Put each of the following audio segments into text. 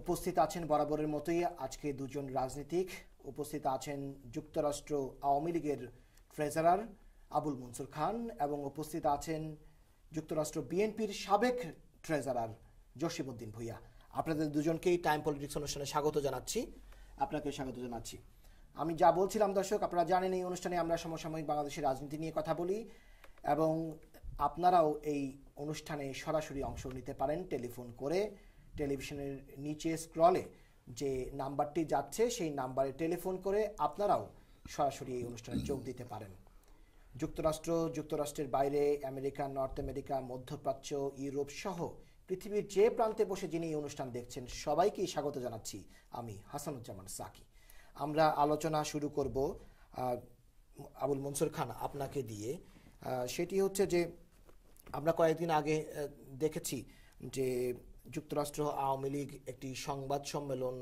উপস্থিত আছেন বরাবরের মতোই আজকে দুজন রাজনীতিক। উপস্থিত আছেন যুক্তরাষ্ট্র আওয়ামী লীগের ট্রেজারার আবুল মনসুর খান এবং উপস্থিত আছেন যুক্তরাষ্ট্র বিএনপির সাবেক ট্রেজারার জসিমউদ্দিন ভূঁইয়া। আপনাদের দুজনকেই টাইম পলিটিক্স অনুষ্ঠানে স্বাগত জানাচ্ছি। আপনাকে স্বাগত জানাচ্ছি। আমি যা বলছিলাম দর্শক, আপনারা জানেন এই অনুষ্ঠানে আমরা সমসাময়িক বাংলাদেশের রাজনীতি নিয়ে কথা বলি এবং আপনারাও এই অনুষ্ঠানে সরাসরি অংশ নিতে পারেন টেলিফোন করে। টেলিভিশনের নিচে স্ক্রলে যে নাম্বারটি যাচ্ছে সেই নাম্বারে টেলিফোন করে আপনারাও সরাসরি এই অনুষ্ঠানে যোগ দিতে পারেন। যুক্তরাষ্ট্রের বাইরে আমেরিকা, নর্থ আমেরিকা, মধ্যপ্রাচ্য, ইউরোপ সহ পৃথিবীর যে প্রান্তে বসে যিনি এই অনুষ্ঠান দেখছেন সবাইকেই স্বাগত জানাচ্ছি আমি হাসানুজ্জামান সাকি। আমরা আলোচনা শুরু করব আবুল মনসুর খান আপনাকে দিয়ে। সেটি হচ্ছে যে আমরা কয়েকদিন আগে দেখেছি যে যুক্তরাষ্ট্র আওয়ামী লীগ একটি সংবাদ সম্মেলন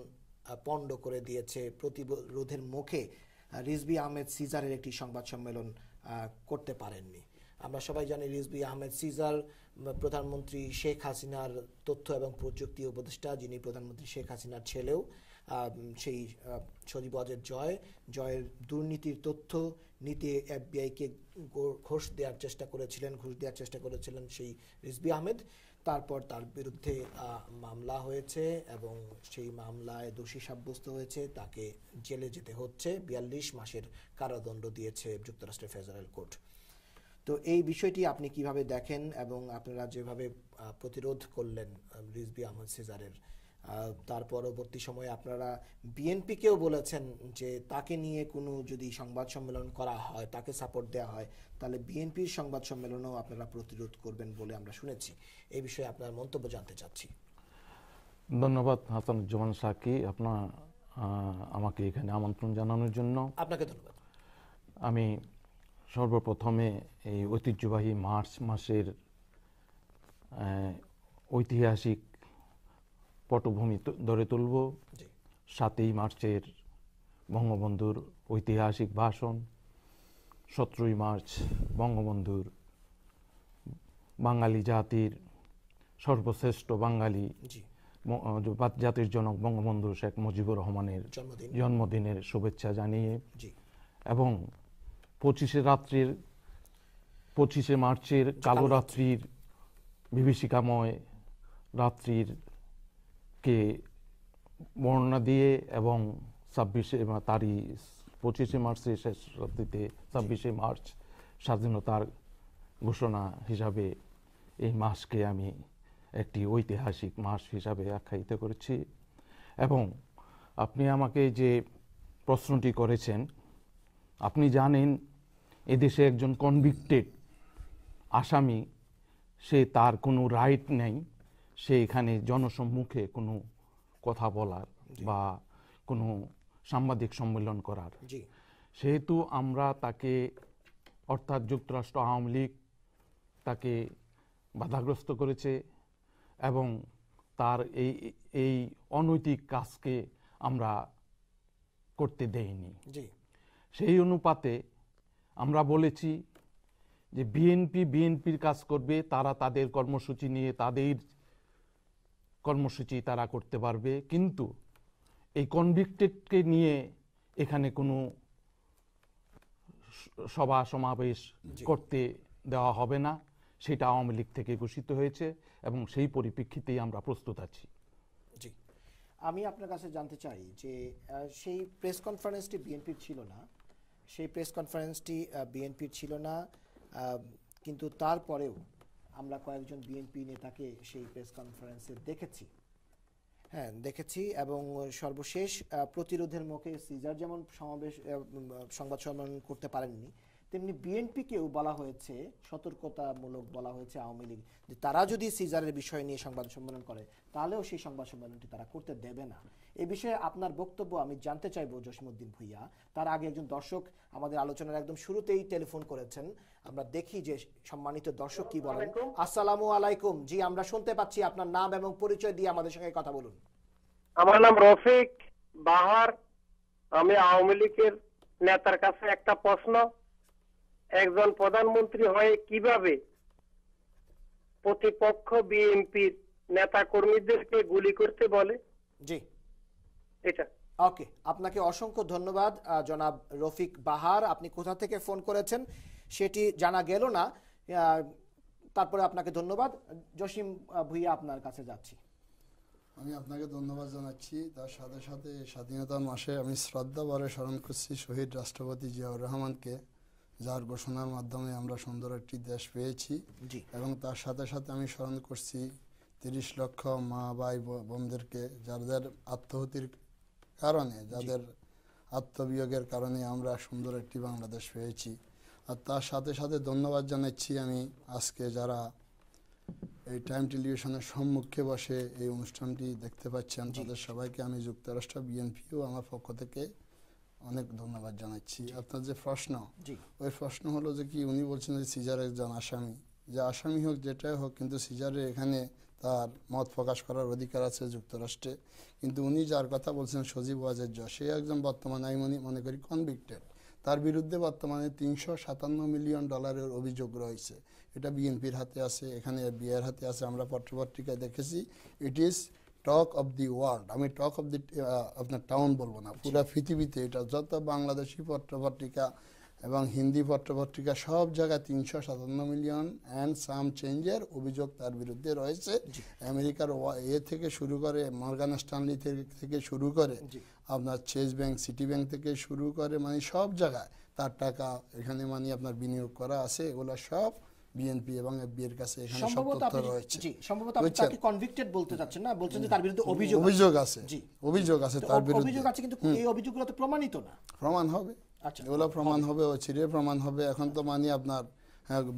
পণ্ড করে দিয়েছে প্রতিরোধের মুখে। রিজভী আহমেদ সিজারের একটি সংবাদ সম্মেলন করতে পারেননি। আমরা সবাই জানি রিজভী আহমেদ সিজার প্রধানমন্ত্রী শেখ হাসিনার তথ্য এবং প্রযুক্তি উপদেষ্টা, যিনি প্রধানমন্ত্রী শেখ হাসিনার ছেলেও। সেই সজীব ওয়াজেদ জয়ের দুর্নীতির তথ্য নিতে এফবিআইকে ঘুষ দেওয়ার চেষ্টা করেছিলেন সেই রিজভী আহমেদ। তারপর তার বিরুদ্ধে মামলা হয়েছে এবং সেই মামলায় দোষী সাব্যস্ত হয়েছে, তাকে জেলে যেতে হচ্ছে। 42 মাসের কারাদণ্ড দিয়েছে যুক্তরাষ্ট্রের ফেডারেল কোর্ট। তো এই বিষয়টি আপনি কিভাবে দেখেন এবং আপনারা যেভাবে প্রতিরোধ করলেন রিজভী আহমেদ সিজারের, তার পরবর্তী সময়ে আপনারা বিএনপিকেও বলেছেন যে তাকে নিয়ে কোনো যদি সংবাদ সম্মেলন করা হয়, তাকে সাপোর্ট দেওয়া হয়, তাহলে বিএনপির সংবাদ সম্মেলনও আপনারা প্রতিরোধ করবেন বলে আমরা শুনেছি। এই বিষয়ে আপনার মন্তব্য জানতে চাচ্ছি। ধন্যবাদ হাসানুজ্জামান সাকি, আপনার আমাকে এখানে আমন্ত্রণ জানানোর জন্য। আপনাকে ধন্যবাদ। আমি সর্বপ্রথমে এই ঐতিহ্যবাহী মার্চ মাসের ঐতিহাসিক পটভূমি ধরে তুলব। 7ই মার্চের বঙ্গবন্ধুর ঐতিহাসিক ভাষণ, 17ই মার্চ বঙ্গবন্ধুর বাঙালি জাতির সর্বশ্রেষ্ঠ বাঙালি জাতির জনক বঙ্গবন্ধু শেখ মুজিবুর রহমানের জন্মদিনের শুভেচ্ছা জানিয়ে এবং 25শে মার্চের কালো রাত্রির বিভীষিকাময় রাত্রির কে বর্ণনা দিয়ে এবং 25শে মার্চের শেষ রাত্রিতে 26শে মার্চ স্বাধীনতার ঘোষণা হিসাবে এই মাসকে আমি একটি ঐতিহাসিক মাস হিসাবে আখ্যায়িত করেছি। এবং আপনি আমাকে যে প্রশ্নটি করেছেন, আপনি জানেন এদেশে একজন কনভিক্টেড আসামি, সে তার কোনো রাইট নেই সে এখানে জনসম্মুখে কোনো কথা বলার বা কোনো সাংবাদিক সম্মেলন করার। সেহেতু আমরা তাকে, অর্থাৎ যুক্তরাষ্ট্র আওয়ামী লীগ তাকে বাধাগ্রস্ত করেছে এবং তার এই অনৈতিক কাজকে আমরা করতে দেইনি। সেই অনুপাতে আমরা বলেছি যে বিএনপির কাজ করবে, তারা তাদের কর্মসূচি নিয়ে তাদের কর্মসূচি তারা করতে পারবে, কিন্তু এই কনভিক্টেডকে নিয়ে এখানে কোনো সভা সমাবেশ করতে দেওয়া হবে না। সেটা আওয়ামী লীগ থেকে ঘোষিত হয়েছে এবং সেই পরিপ্রেক্ষিতেই আমরা প্রস্তুত আছি। জি, আমি আপনার কাছে জানতে চাই যে সেই প্রেস কনফারেন্সটি বিএনপির ছিল না, কিন্তু তারপরেও আমরা কয়েকজন বিএনপি নেতাকে সেই প্রেস কনফারেন্সে দেখেছি এবং সর্বশেষ প্রতিরোধের মুখে সিজার যেমন সংবাদ সম্মেলন করতে পারেননি, তেমনি বিএনপিকেও বলা হয়েছে, সতর্কতামূলক বলা হয়েছে আওয়ামী লীগ যে তারা যদি সিজারের বিষয় নিয়ে সংবাদ সম্মেলন করে তাহলেও সেই সংবাদ সম্মেলনটি তারা করতে দেবে না। এই বিষয়ে আপনার বক্তব্য আমি জানতে চাইবো জসিমউদ্দিন ভূঁইয়া। তার আগে একজন দর্শক আমাদের আলোচনার একদম শুরুতেই টেলিফোন করেছেন, আমরা দেখি যে সম্মানিত দর্শক কি বলেন। আসসালামু আলাইকুম। জি, আমরা শুনতে পাচ্ছি, আপনার নাম এবং পরিচয় দিয়ে আমাদের সঙ্গে কথা বলুন। আমার নাম রফিক বাহার। আমি আওয়ামী লীগের নেতার কাছে একটা প্রশ্ন, একজন প্রধানমন্ত্রী হয়ে কিভাবে প্রতিপক্ষ বিএনপির নেতা কর্মীদেরকে গুলি করতে বলে? জি, এটা। ওকে, আপনাকে অসংখ্য ধন্যবাদ জনাব রফিক বাহার। আপনি কোথা থেকে ফোন করেছেন সেটি জানা গেল না, তারপরে আপনাকে ধন্যবাদ। জসিম ভুইয়া, আপনার কাছে যাচ্ছি। আমি আপনাকে ধন্যবাদ জানাচ্ছি। তার সাথে সাথে স্বাধীনতার মাসে আমি শ্রদ্ধা ভরে স্মরণ করছি শহীদ রাষ্ট্রপতি জিয়াউর রহমানকে, যার ঘোষণার মাধ্যমে আমরা সুন্দর একটি দেশ পেয়েছি। জি, এবং তার সাথে সাথে আমি স্মরণ করছি 30 লক্ষ মা ভাই বোনদেরকে, যাদের আত্মহতির কারণে, যাদের আত্মবিয়োগের কারণে আমরা সুন্দর একটি বাংলাদেশ পেয়েছি। আর তার সাথে সাথে ধন্যবাদ জানাচ্ছি আমি আজকে যারা এই টাইম টেলিভিশনের সম্মুখে বসে এই অনুষ্ঠানটি দেখতে পাচ্ছেন, তাদের সবাইকে আমি যুক্তরাষ্ট্র বিএনপিও আমার পক্ষ থেকে অনেক ধন্যবাদ জানাচ্ছি। আপনার যে প্রশ্ন, ওই প্রশ্ন হলো যে কি উনি বলছেন যে সিজার একজন আসামি, যে আসামি হোক যেটাই হোক, কিন্তু সিজারের এখানে তার মত প্রকাশ করার অধিকার আছে যুক্তরাষ্ট্রে। কিন্তু উনি যার কথা বলছেন সজীব ওয়াজেদ জজ, সে একজন বর্তমানে আমি মনে করি কনভিক্টেড। তার বিরুদ্ধে বর্তমানে $357 মিলিয়ন অভিযোগ রয়েছে। এটা বিএনপির হাতে আছে, এখানে এফবিআইয়ের হাতে আছে, আমরা পত্রপত্রিকায় দেখেছি। It is talk of the world. আমি টক অফ দি আপনার টাউন বলবো না, পুরো পৃথিবীতে এটা যত বাংলাদেশি পত্রপত্রিকা এবং হিন্দি পত্রপত্রিকা সব জায়গায় 357 মিলিয়ন অ্যান্ড সাম চেঞ্জের অভিযোগ তার বিরুদ্ধে রয়েছে। আমেরিকার থেকে শুরু করে, মর্গান স্ট্যানলি থেকে শুরু করে, আপনার চেজ ব্যাংক, সিটি ব্যাংক থেকে শুরু করে, মানে সব জায়গায় তার টাকা এখানে মানে আপনার বিনিয়োগ করা আছে। এগুলো সব বিএনপি এবং এফবিআইয়ের কাছে এখানে সব তথ্য রয়েছে। জি, সম্ভবত আপনি তাকে কনভিক্টেড বলতে চাচ্ছেন না, বলছেন যে তার বিরুদ্ধে অভিযোগ আছে। জি, অভিযোগ আছে তার বিরুদ্ধে, অভিযোগ আছে, কিন্তু এই অভিযোগগুলো তো প্রমাণিত না। প্রমাণ হবে, আচ্ছা, এগুলো প্রমাণ হবে, ও চিরে প্রমাণ হবে। এখন তো মানে আপনার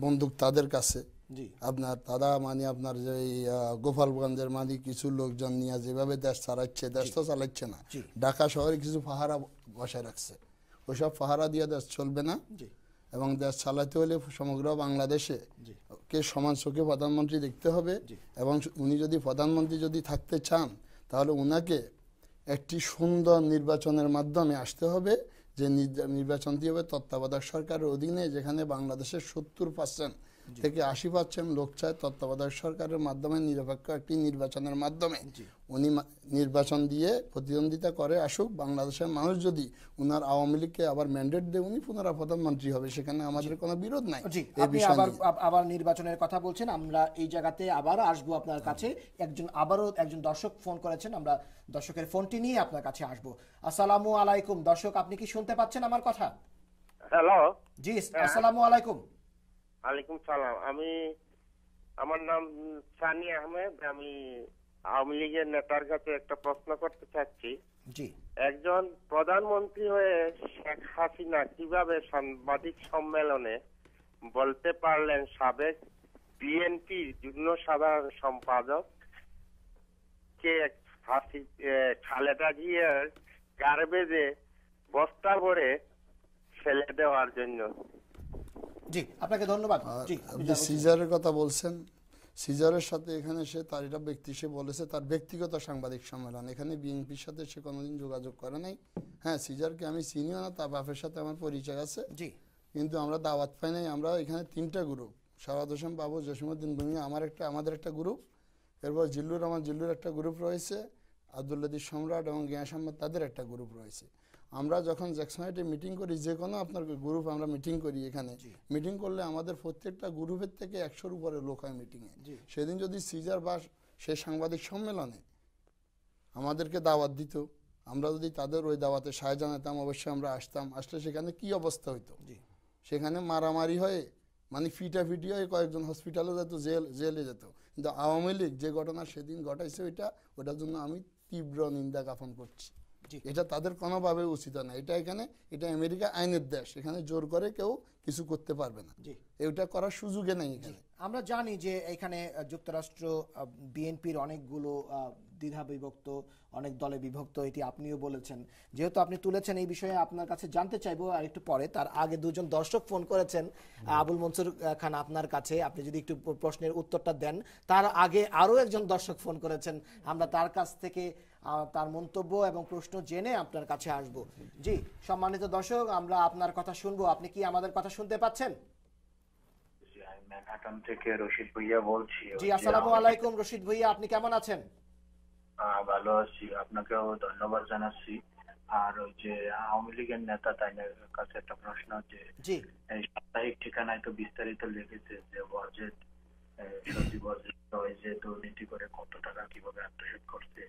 বন্দুক তাদের কাছে, আপনার তারা মানে আপনার যে গোপালগঞ্জের মানে কিছু লোকজন নিয়ে যেভাবে দেশ চালাচ্ছে, দেশ তো চালাচ্ছে না, ঢাকা শহরে কিছু পাহারা বসায় রাখছে। ওইসব পাহারা দিয়ে দেশ চলবে না, এবং দেশ চালাতে হলে সমগ্র বাংলাদেশে কে সমান চোখে প্রধানমন্ত্রী দেখতে হবে। এবং উনি যদি প্রধানমন্ত্রী যদি থাকতে চান, তাহলে উনাকে একটি সুন্দর নির্বাচনের মাধ্যমে আসতে হবে, যে নির্বাচনটি হবে তত্ত্বাবধায়ক সরকারের অধীনে, যেখানে বাংলাদেশের 70% থেকে 80% লোক চায় তত্ত্বাবধায়ক সরকারের মাধ্যমে নিরপেক্ষ একটি নির্বাচনের মাধ্যমে উনি নির্বাচন দিয়ে প্রতিদ্বন্দ্বিতা করে আসুক। বাংলাদেশের মানুষ যদি উনার আওয়ামী লীগকে আবার ম্যান্ডেট দেয়, উনি পুনরায় প্রধানমন্ত্রী হবে, সেখানে আমাদের কোনো বিরোধ নাই। আপনি আবার নির্বাচনের কথা বলছেন, আমরা এই জায়গাতে আবার আসবো আপনার কাছে। আবারও একজন দর্শক ফোন করেছেন, আমরা দর্শকের ফোনটি নিয়ে আপনার কাছে আসবো। আসসালামু আলাইকুম দর্শক, আপনি কি শুনতে পাচ্ছেন আমার কথা? হ্যালো, জি, আসসালামু আলাইকুম। ওয়ালাইকুম সালাম। আমার নাম সানি আহমেদ। আমি আওয়ামী লীগের নেতার কাছে একটা প্রশ্ন করতে চাচ্ছি। জি, একজন প্রধানমন্ত্রী হয়ে শেখ হাসিনা কিভাবে সাংবাদিক সম্মেলনে বলতে পারলেন সাবেক বিএনপি যুগ্ম সাধারণ সম্পাদক কে খালেদা জিয়ার গার্বেজে বস্তা ভরে ফেলে দেওয়ার জন্য? জি, আপনাকে ধন্যবাদ। জি, আপনি সিজারের কথা বলছেন, সিজারের সাথে এখানে সে তার এটা ব্যক্তি, সে বলেছে তার ব্যক্তিগত সাংবাদিক সম্মেলন, এখানে বিএনপির সাথে সে কোনোদিন যোগাযোগ করে নাই। হ্যাঁ, সিজারকে আমি চিনিও না, তার বাপের সাথে আমার পরিচয় আছে, কিন্তু আমরা দাওয়াত পাই নাই। আমরা এখানে 3টা গ্রুপ, শাহাদ হোসেন বাবু, জসিমউদ্দিন ভূঁইয়া, আমাদের একটা গ্রুপ, এরপর জিল্লুর একটা গ্রুপ রয়েছে, আব্দুল লতিফ সম্রাট এবং গিয়াস আহমদ তাদের একটা গ্রুপ রয়েছে। আমরা যখন জ্যাকসনাইটে মিটিং করি, যে কোনো আপনার গ্রুপ আমরা মিটিং করি, এখানে মিটিং করলে আমাদের প্রত্যেকটা গ্রুপের থেকে 100-র উপরে লোক হয় মিটিংয়ে। সেদিন যদি সিজার বা সেই সাংবাদিক সম্মেলনে আমাদেরকে দাওয়াত দিত, আমরা যদি তাদের ওই দাওয়াতে সায় জানাতাম, অবশ্যই আমরা আসতাম। আসলে সেখানে কি অবস্থা হইতো, সেখানে মারামারি হয়ে মানে ফিটাফিটি হয়ে কয়েকজন হসপিটালে যেত, জেলে যেত। কিন্তু আওয়ামী লীগ যে ঘটনা সেদিন ঘটাইছে, ওটার জন্য আমি তীব্র নিন্দা জ্ঞাপন করছি। এটা তাদের কোনোভাবে উচিত না। এটা আমেরিকা আইনের দেশ, এখানে জোর করে কেউ কিছু করতে পারবে না, এটা করার সুযোগে নেই এখানে। আমরা জানি যে এখানে যুক্তরাষ্ট্র বিএনপির অনেকগুলো দ্বিধা বিভক্ত, অনেক দলে বিভক্ত, এটি আপনিও বলেছেন। যেহেতু আপনি তুলেছেন এই বিষয়ে, আপনার কাছে জানতে চাইবো আর একটু পরে। তার আগে দুজন দর্শক ফোন করেছেন আবুল মনসুর খান আপনার কাছে, আপনি যদি একটু প্রশ্নের উত্তরটা দেন। তার আগে আরো একজন দর্শক ফোন করেছেন, আমরা তার কাছ থেকে তার মন্তব্য এবং প্রশ্ন জেনে আপনার কাছে আসব। জি, সম্মানিত দর্শক, আমরা আপনার কথা শুনবো। আপনি কি আমাদের কথা শুনতে পাচ্ছেন? ম্যানহাটন থেকে রশিদ ভুইয়া বলছি। জি, আসসালামু আলাইকুম রশিদ ভুইয়া, আপনি কেমন আছেন? ভালো আছি, আপনাকেও ধন্যবাদ জানাচ্ছি। আর ওই যে আওয়ামী লীগের নেতা তাইনের কাছে একটা প্রশ্ন, যে জি এই সাপ্তাহিক ঠিকানায় তো বিস্তারিত লিখেছে যে ওয়াজেদ, সজীব ওয়াজেদ ওই যে দুর্নীতি করে কত টাকা কিভাবে আত্মসাৎ করছে,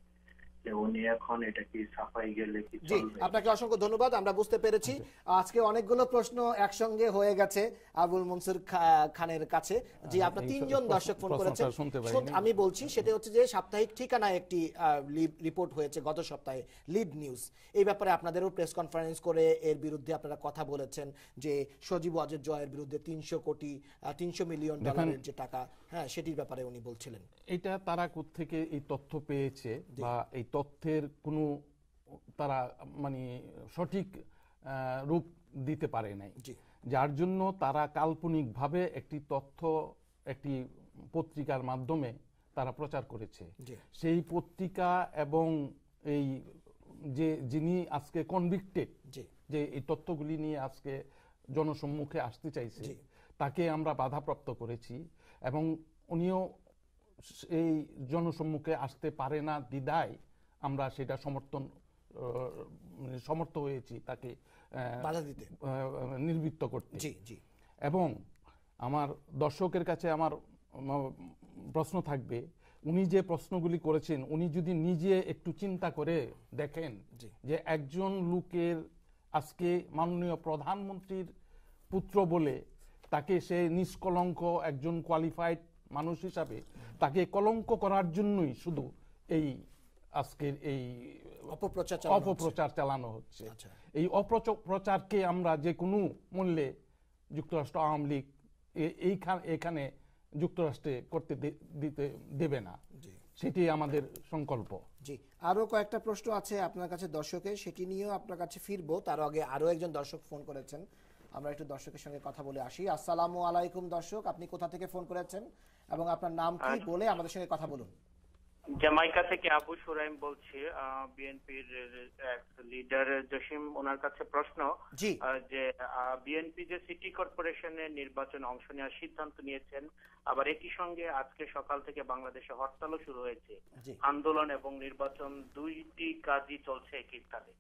যে উনি এখন এটা কি সাফাই গেলে কি জি চলবে? আপনাকে অসংখ্য ধন্যবাদ, আমরা বুঝতে পেরেছি। আজকে অনেকগুলো প্রশ্ন একসঙ্গে হয়ে গেছে আবুল মনসুর খানের কাছে। জি আপনার তিনজন দর্শক ফোন করেছেন, আমি বলছি সেটা হচ্ছে যে সাপ্তাহিক ঠিকানায় একটি রিপোর্ট হয়েছে গত সপ্তাহে, লিড নিউজ। এই ব্যাপারে আপনাদেরও প্রেস কনফারেন্স করে এর বিরুদ্ধে আপনারা কথা বলেছেন যে সজীব ওয়াজেদ জয়ের বিরুদ্ধে 300 মিলিয়ন ডলারের যে টাকা, হ্যাঁ সেটির ব্যাপারে উনি বলছিলেন। এটা তারা কোত্থেকে এই তথ্য পেয়েছে বা এই তথ্যের কোনো তারা মানে সঠিক রূপ দিতে পারে নাই, যার জন্য তারা কাল্পনিকভাবে একটি তথ্য একটি পত্রিকার মাধ্যমে তারা প্রচার করেছে। সেই পত্রিকা এবং এই যে যিনি আজকে কনভিক্টেড, যে এই তথ্যগুলি নিয়ে আজকে জনসম্মুখে আসতে চাইছে, তাকে আমরা বাধাপ্রাপ্ত করেছি এবং উনিও এই জনসম্মুখে আসতে পারে না বিধায় আমরা সেটা সমর্থ হয়েছি তাকে বাধা দিতে, নির্বৃত্ত করতে। জি জি। এবং আমার দর্শকের কাছে আমার প্রশ্ন থাকবে, উনি যে প্রশ্নগুলি করেছেন উনি যদি নিজে একটু চিন্তা করে দেখেন যে একজন লোকের আজকে মাননীয় প্রধানমন্ত্রীর পুত্র বলে তাকে সে নিষ্কলঙ্ক একজন কোয়ালিফাইড মানুষ হিসাবে তাকে কলঙ্ক করার জন্যই শুধু এই আজকের এই অপপ্রচার চালানো হচ্ছে। এই অপপ্রচারকে আমরা যে কোনো মূল্যে যুক্তরাষ্ট্র আওয়ামী লীগ এখানে যুক্তরাষ্ট্রে করতে দিতে দেবে না, সেটি আমাদের সংকল্প। জি আরো কয়েকটা প্রশ্ন আছে আপনার কাছে দর্শকের, সেটি নিয়েও আপনার কাছে ফিরবো। তার আগে আরো একজন দর্শক ফোন করেছেন, আমরা একটু দর্শকের সঙ্গে কথা বলে আসি। আসসালামু আলাইকুম দর্শক, আপনি কোথা থেকে ফোন করেছেন এবং আপনার নাম কি বলে আমাদের সঙ্গে কথা বলুন। জামাইকা থেকে আবু সুরাইম বলছি, বিএনপির লিডার জসিম ওনার কাছে প্রশ্ন যে বিএনপি যে সিটি কর্পোরেশনের নির্বাচনে অংশ নেওয়ার সিদ্ধান্ত নিয়েছেন, আবার একই সঙ্গে আজকে সকাল থেকে বাংলাদেশে হরতালও শুরু হয়েছে, আন্দোলন এবং নির্বাচন দুইটি কাজই চলছে একই স্থানে।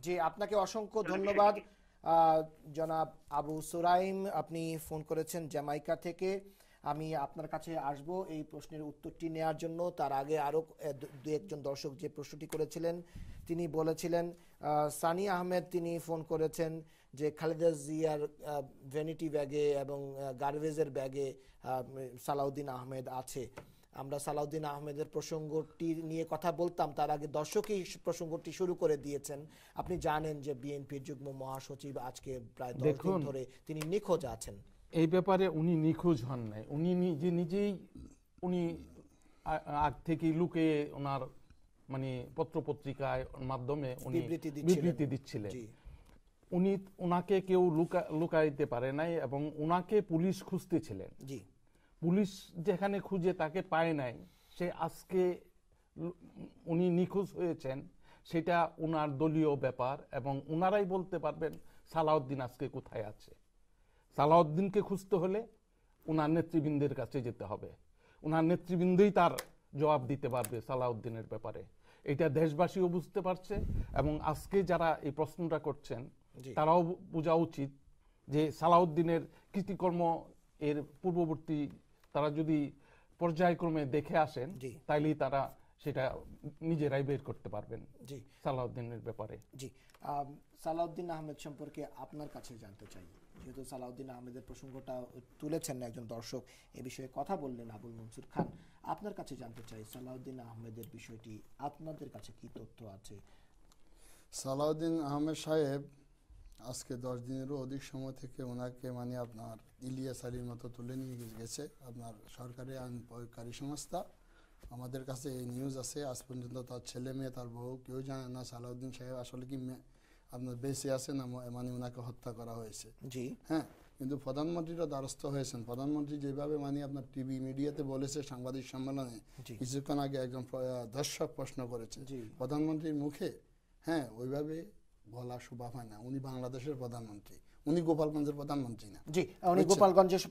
জি আপনাকে অসংখ্য ধন্যবাদ জনাব আবু সুরাইম, আপনি ফোন করেছেন জামাইকা থেকে। আমি আপনার কাছে আসব এই প্রশ্নের উত্তরটি নেওয়ার জন্য। তার আগে আরো দু একজন দর্শক যে প্রশ্নটি করেছিলেন তিনি বলেছিলেন, সানি আহমেদ তিনি ফোন করেছেন যে খালেদা জিয়ার ভ্যানিটি ব্যাগে এবং গার্বেজের ব্যাগে সালাউদ্দিন আহমেদ আছে। আমরা সালাউদ্দিন আহমেদের প্রসঙ্গটি নিয়ে কথা বলতাম, তার আগে দর্শকই প্রসঙ্গটি শুরু করে দিয়েছেন। আপনি জানেন যে বিএনপির যুগ্ম মহাসচিব আজকে প্রায় 10 দিন ধরে তিনি নিখোঁজ আছেন। এই ব্যাপারে উনি নিখোঁজ হন নাই, উনি নিজেই উনি আগ থেকে লুকিয়ে ওনার মানে পত্রপত্রিকায় মাধ্যমে উনি বিবৃতি দিচ্ছিলেন। উনি ওনাকে কেউ লুকাইতে পারে নাই এবং ওনাকে পুলিশ খুঁজতেছিলেন। পুলিশ যেখানে খুঁজে তাকে পায় নাই, সে আজকে উনি নিখোঁজ হয়েছেন সেটা ওনার দলীয় ব্যাপার এবং ওনারাই বলতে পারবেন সালাউদ্দিন আজকে কোথায় আছে। সালাউদ্দিনকে খুঁজতে হলে ওনার নেতৃবৃন্দের কাছে যেতে হবে, ওনার নেতৃবৃন্দই তার জবাব দিতে পারবে সালাউদ্দিনের ব্যাপারে। এটা দেশবাসীও বুঝতে পারছে এবং আজকে যারা এই প্রশ্নটা করছেন তারাও বোঝা উচিত যে সালাউদ্দিনের কৃতিকর্ম এর পূর্ববর্তী তারা যদি পর্যায়ক্রমে দেখে আসেন তাইলেই তারা সেটা নিজেরাই বের করতে পারবেন সালাউদ্দিনের ব্যাপারে। জি সালাউদ্দিন আহমেদ সম্পর্কে আপনার কাছে জানতে চাই, যেহেতু সালাউদ্দিন আহমেদের প্রসঙ্গটা তুলেছেন একজন দর্শক, এ বিষয়ে কথা বললেন আবুল মনসুর খান, আপনার কাছে জানতে চাই সালাউদ্দিন আহমেদের বিষয়টি আপনাদের কাছে কি তথ্য আছে? সালাউদ্দিন আহমেদ সাহেব আজকে 10 দিনেরও অধিক সময় থেকে ওনাকে মানে আপনার ইলিয়াস আলীর মতো তুলে নিয়ে গেছে আপনার সরকারি আইন প্রয়োগকারী সংস্থা। আমাদের কাছে এই নিউজ আছে, আজ পর্যন্ত তার ছেলে মেয়ে তার বউ কেউ জানে না সালাউদ্দিন সাহেব আসলে কি আপনার বেঁচে আছে না মানে ওনাকে হত্যা করা হয়েছে। জি হ্যাঁ, কিন্তু প্রধানমন্ত্রীরা দ্বারস্থ হয়েছেন। প্রধানমন্ত্রী যেভাবে মানে আপনার টিভি মিডিয়াতে বলেছে সাংবাদিক সম্মেলনে কিছুক্ষণ আগে একজন দর্শক প্রশ্ন করেছে প্রধানমন্ত্রীর মুখে, হ্যাঁ ওইভাবে বলা শোভা হয় না। উনি বাংলাদেশের প্রধানমন্ত্রী, উনি গোপালগঞ্জের প্রধানমন্ত্রী না। জি, উনি গোপালগঞ্জের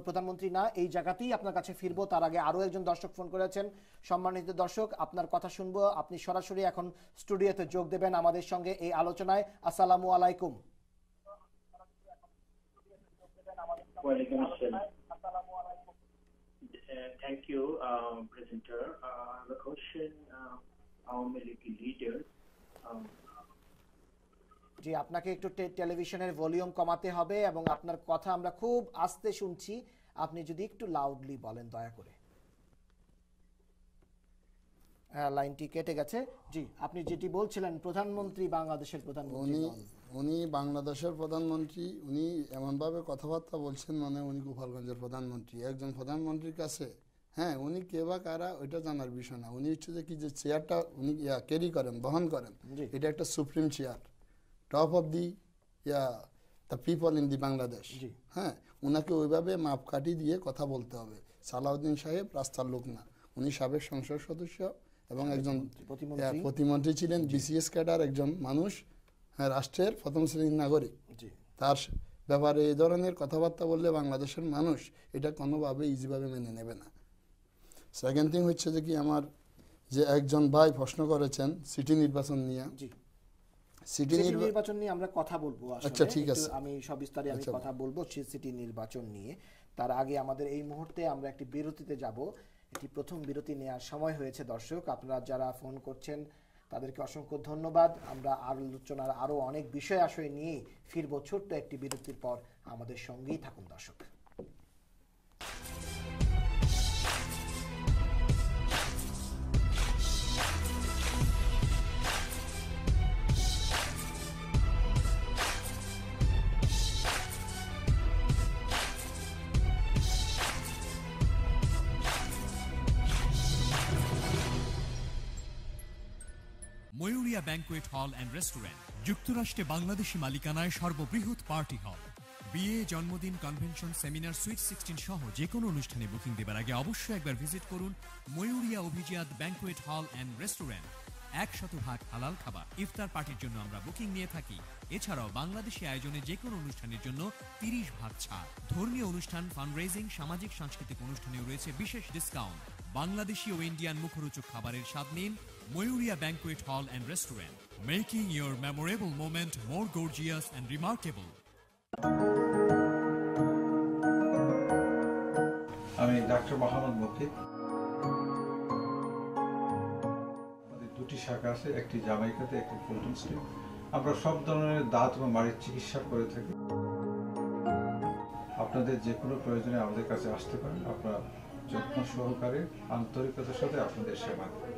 প্রধানমন্ত্রী না। এই জায়গাতেই আপনার কাছে ফিরবো, তার আগে আরো একজন দর্শক ফোন করেছেন। সম্মানিত দর্শক, আপনার কথা শুনবো। আপনি সরাসরি এখন স্টুডিওতে যোগ দেবেন আমাদের সঙ্গে এই আলোচনায়। আসসালামু আলাইকুম। ওয়ালাইকুম আসসালাম। Thank you, presenter. The question, Awami League leader. জি, আপনাকে একটু টেলিভিশনের ভলিউম কমাতে হবে এবং আপনার কথা আমরা খুব আস্তে শুনছি। আপনি যদি একটু লাউডলি বলেন দয়া করে। লাইনটি কেটে গেছে। জি, আপনি যেটি বলছিলেন, প্রধানমন্ত্রী, বাংলাদেশের প্রধানমন্ত্রী, উনি বাংলাদেশের প্রধানমন্ত্রী, উনি এমনভাবে কথাবার্তা বলছেন মানে উনি গোপালগঞ্জের প্রধানমন্ত্রী। একজন প্রধানমন্ত্রীর কাছে হ্যাঁ উনি কে বা কারা ওইটা জানার বিষয় না। উনি হচ্ছে যে কি যে চেয়ারটা উনি ক্যারি করেন, বহন করেন, এটা একটা supreme chair, top of the the people in the Bangladesh. হ্যাঁ, উনাকে ওইভাবে মাপকাঠি দিয়ে কথা বলতে হবে। সালাউদ্দিন সাহেব রাস্তার লোক না, উনি সাবেক সংসদ সদস্য এবং একজন প্রতিমন্ত্রী ছিলেন, বিসিএস ক্যাডার একজন মানুষ, হ্যাঁ, রাষ্ট্রের প্রথম শ্রেণীর নাগরিক। তার ব্যাপারে এই ধরনের কথাবার্তা বললে বাংলাদেশের মানুষ এটা কোনোভাবে ইজিভাবে মেনে নেবে না। সেকেন্ড থিং হচ্ছে যে কি আমার যে একজন ভাই প্রশ্ন করেছেন সিটি নির্বাচন নিয়ে, সিটি নির্বাচন নিয়ে আমরা কথা বলবো। আচ্ছা, ঠিক আছে, আমি সবিস্তারে আমি কথা বলবো সিটি নির্বাচন নিয়ে। তার আগে আমাদের এই মুহূর্তে আমরা একটি বিরতিতে যাব। এটি প্রথম বিরতি নেওয়ার সময় হয়েছে। দর্শক, আপনারা যারা ফোন করছেন তাদেরকে অসংখ্য ধন্যবাদ। আমরা আলোচনার আরো অনেক বিষয় আশয় নিয়ে ফিরবো ছোট্ট একটি বিরতির পর। আমাদের সঙ্গেই থাকুন দর্শক। ময়ূরিয়া ব্যাংকুয়েট হল অ্যান্ড রেস্টুরেন্ট, যুক্তরাষ্ট্রে বাংলাদেশি মালিকানায় সর্ববৃহৎ পার্টি হল। বিয়ে, জন্মদিন, কনভেনশন, সেমিনার, সুইট 16 সহ যে কোনো অনুষ্ঠানে বুকিং দেবার আগে অবশ্যই একবার ভিজিট করুন ময়ূরিয়া অভিজাত ব্যাংকুয়েট হল অ্যান্ড রেস্টুরেন্ট। 100% হালাল খাবার। ইফতার পার্টির জন্য আমরা বুকিং নিয়ে থাকি। এছাড়াও বাংলাদেশি আয়োজনে যে কোনো অনুষ্ঠানের জন্য 30% ছাড়। ধর্মীয় অনুষ্ঠান, ফান্ডরেজিং, সামাজিক সাংস্কৃতিক অনুষ্ঠানেও রয়েছে বিশেষ ডিসকাউন্ট। বাংলাদেশি ও ইন্ডিয়ান মুখরোচক খাবারের স্বাদ নিন Mayuria banquet hall and restaurant, making your memorable moment more gorgeous and remarkable. আমি ডাক্তার মোহাম্মদ মুকিত। আমাদের দুটি শাখা আছে, একটি জামাইকাতে, একটি ফুলটন স্ট্রিট। আমরা সব ধরনের দাঁত এবং মাড়ির চিকিৎসা করে থাকি। আপনাদের যে কোনো প্রয়োজনে আমাদের কাছে আসতে পারেন। আপনারা যত্ন সহকারে আন্তরিকতার সাথে আপনাদের সেবা দেবেন।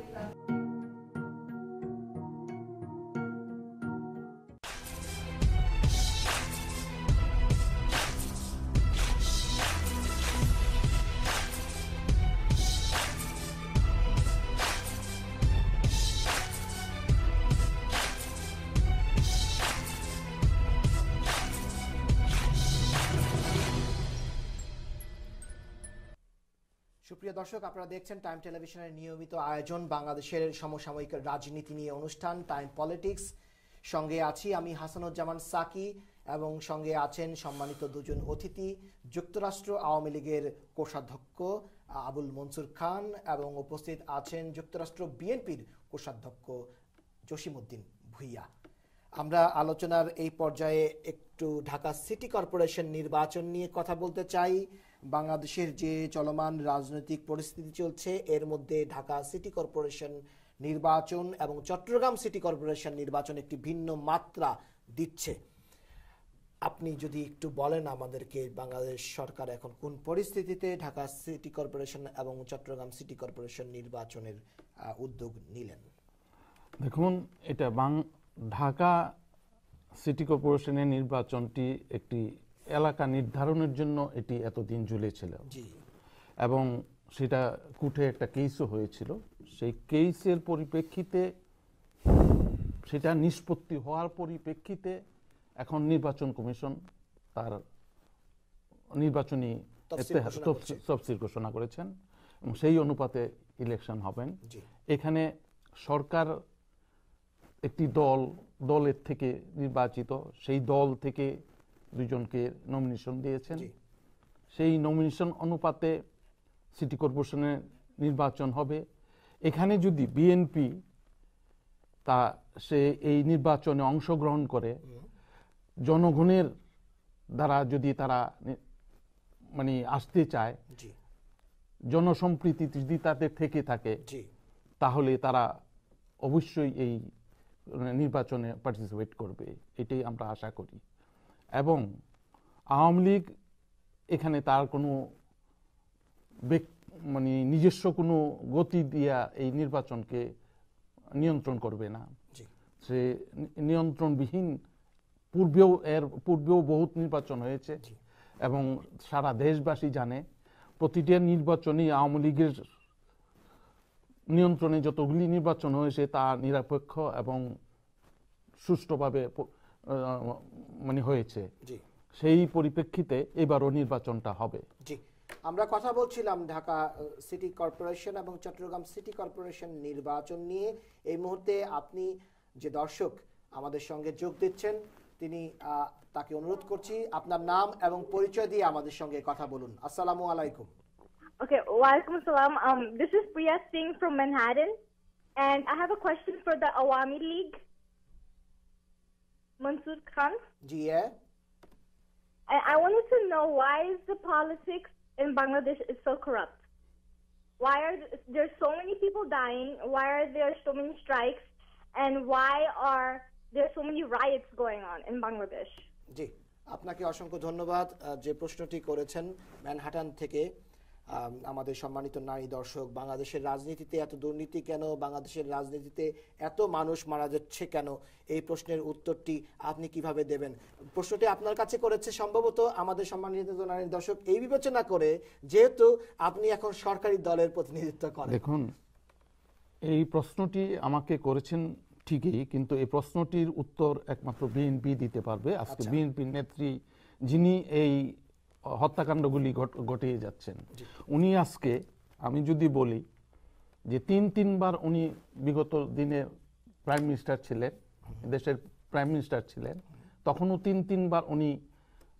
সুপ্রিয় দর্শক, আপনারা দেখছেন টাইম টেলিভিশনের নিয়মিত আয়োজন বাংলাদেশের সমসাময়িক রাজনীতি নিয়ে অনুষ্ঠান টাইম পলিটিক্স। সঙ্গে আছি আমি হাসানুজ্জামান সাকি এবং সঙ্গে আছেন সম্মানিত দুজন অতিথি, যুক্তরাষ্ট্র আওয়ামী লীগের কোষাধ্যক্ষ আবুল মনসুর খান এবং উপস্থিত আছেন যুক্তরাষ্ট্র বিএনপির কোষাধ্যক্ষ জসিমউদ্দিন ভুইয়া। আমরা আলোচনার এই পর্যায়ে একটু ঢাকা সিটি কর্পোরেশন নির্বাচন নিয়ে কথা বলতে চাই। বাংলাদেশের যে চলমান রাজনৈতিক পরিস্থিতি চলছে এর মধ্যে ঢাকা সিটি কর্পোরেশন নির্বাচন এবং চট্টগ্রাম সিটি কর্পোরেশন নির্বাচন একটি ভিন্ন মাত্রা দিচ্ছে। আপনি যদি একটু বলেন আমাদেরকে, বাংলাদেশ সরকার এখন কোন পরিস্থিতিতে ঢাকা সিটি কর্পোরেশন এবং চট্টগ্রাম সিটি কর্পোরেশন নির্বাচনের উদ্যোগ নিলেন? দেখুন, এটা ঢাকা সিটি কর্পোরেশনের নির্বাচনটি একটি এলাকা নির্ধারণের জন্য এটি এতদিন ঝুলেছিল এবং সেটা কুঠে একটা কেসও হয়েছিল। সেই কেসের পরিপ্রেক্ষিতে, সেটা নিষ্পত্তি হওয়ার পরিপ্রেক্ষিতে এখন নির্বাচন কমিশন তার নির্বাচনী তফসিল ঘোষণা করেছেন এবং সেই অনুপাতে ইলেকশন হবেন। এখানে সরকার একটি দলের থেকে নির্বাচিত, সেই দল থেকে দুজনকে নমিনেশন দিয়েছেন। সেই নমিনেশন অনুপাতে সিটি কর্পোরেশনের নির্বাচন হবে। এখানে যদি বিএনপি সে এই নির্বাচনে অংশগ্রহণ করে, জনগণের দ্বারা যদি তারা মানে আসতে চায়, জনসম্প্রীতি যদি তাদের থেকে থাকে, তাহলে তারা অবশ্যই এই নির্বাচনে পার্টিসিপেট করবে, এটাই আমরা আশা করি। এবং আওয়ামী লীগ এখানে তার কোনো মানে নিজস্ব কোনো গতি দিয়া এই নির্বাচনকে নিয়ন্ত্রণ করবে না। সে নিয়ন্ত্রণবিহীন পূর্বেও বহুত নির্বাচন হয়েছে এবং সারা দেশবাসী জানে প্রতিটা নির্বাচনই আওয়ামী লীগের নিয়ন্ত্রণে যতগুলি নির্বাচন হয়েছে তা নিরপেক্ষ এবং সুষ্ঠুভাবে মানে হয়েছে। সেই পরিপ্রেক্ষিতে এবারও নির্বাচনটা হবে। জি, আমরা কথা বলছিলাম ঢাকা সিটি কর্পোরেশন এবং চট্টগ্রাম সিটি কর্পোরেশন নির্বাচন নিয়ে। এই মুহূর্তে আপনি যে দর্শক আমাদের সঙ্গে যোগ দিচ্ছেন তিনি তাকে অনুরোধ করছি আপনার নাম এবং পরিচয় দিয়ে আমাদের সঙ্গে কথা বলুন। আসসালামু আলাইকুম। Okay, walaikum assalam. This is Priya Singh from Manhattan, and I have a question for the Awami League. Mansoor Khan. Yeah. I wanted to know why is the politics in Bangladesh is so corrupt? Why are there so many people dying? Why are there so many strikes? And why are there so many riots going on in Bangladesh? জি, আপনাকে অসংখ্য ধন্যবাদ যে প্রশ্নটি করেছেন Manhattan থেকে আমাদের সম্মানিত নারী দর্শক। বাংলাদেশের রাজনীতিতে এত দুর্নীতি কেন, বাংলাদেশের রাজনীতিতে এত মানুষ মারা যাচ্ছে কেন, এই প্রশ্নের উত্তরটি আপনি কিভাবে দেবেন? প্রশ্নটি আপনার কাছে করেছে সম্ভবত আমাদের সম্মানিত নারী দর্শক এই বিবেচনা করে যেহেতু আপনি এখন সরকারি দলের প্রতিনিধিত্ব করেন। দেখুন, এই প্রশ্নটি আমাকে করেছেন ঠিকই, কিন্তু এই প্রশ্নটির উত্তর একমাত্র বিএনপি দিতে পারবে। আজকে বিএনপির নেত্রী যিনি এই হত্যাকাণ্ডগুলি ঘটিয়ে যাচ্ছেন, উনি আজকে, আমি যদি বলি যে তিনবার উনি বিগত দিনে প্রাইম মিনিস্টার ছিলেন, দেশের প্রাইম মিনিস্টার ছিলেন, তখনও তিনবার উনি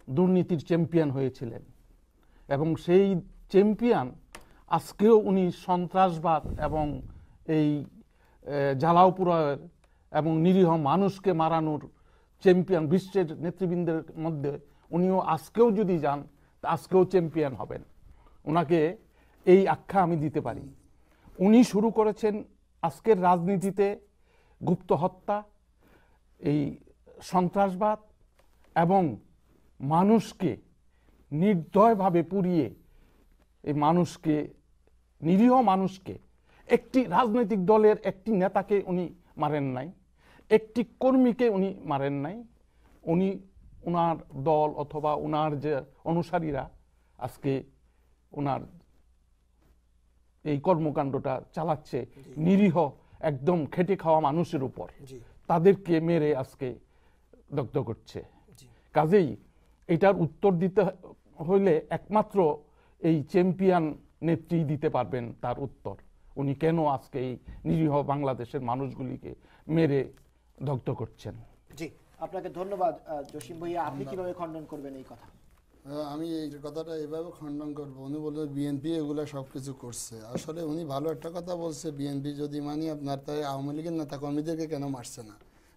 দুর্নীতির চ্যাম্পিয়ন হয়েছিলেন এবং সেই চ্যাম্পিয়ন আজকেও উনি সন্ত্রাসবাদ এবং এই জ্বালাও পোড়ার এবং নিরীহ মানুষকে মারানোর চ্যাম্পিয়ন, বিশ্বের নেতৃবৃন্দের মধ্যে উনিও আজকেও যদি যান আজকেও চ্যাম্পিয়ন হবেন। ওনাকে এই আখ্যা আমি দিতে পারি। উনি শুরু করেছেন আজকের রাজনীতিতে গুপ্ত হত্যা, এই সন্ত্রাসবাদ এবং মানুষকে নির্দয়ভাবে পুড়িয়ে এই মানুষকে, নিরীহ মানুষকে, একটি রাজনৈতিক দলের একটি নেতাকে উনি মারেন নাই, একটি কর্মীকে উনি মারেন নাই। উনি ওনার দল অথবা ওনার যে অনুসারীরা আজকে ওনার এই কর্মকাণ্ডটা চালাচ্ছে নিরীহ একদম খেটে খাওয়া মানুষের উপর, তাদেরকে মেরে আজকে দগ্ধ করছে। কাজেই এটার উত্তর দিতে হইলে একমাত্র এই চ্যাম্পিয়ন নেত্রী দিতে পারবেন তার উত্তর। উনি কেন আজকে এই নিরীহ বাংলাদেশের মানুষগুলিকে মেরে দগ্ধ করছেন। জি, আপনাকে ধন্যবাদ। জসিম ভাইয়া, আপনি কিভাবে খণ্ডন করবেন এই কথা? আমি এই কথাটা এভাবে খণ্ডন করবো। উনি বলবে বিএনপি এগুলো সব কিছু করছে। আসলে উনি ভালো একটা কথা বলছে, বিএনপি যদি মানি আপনার, তাই আওয়ামী লীগের নেতা কর্মীদেরকে কেন মারছে না?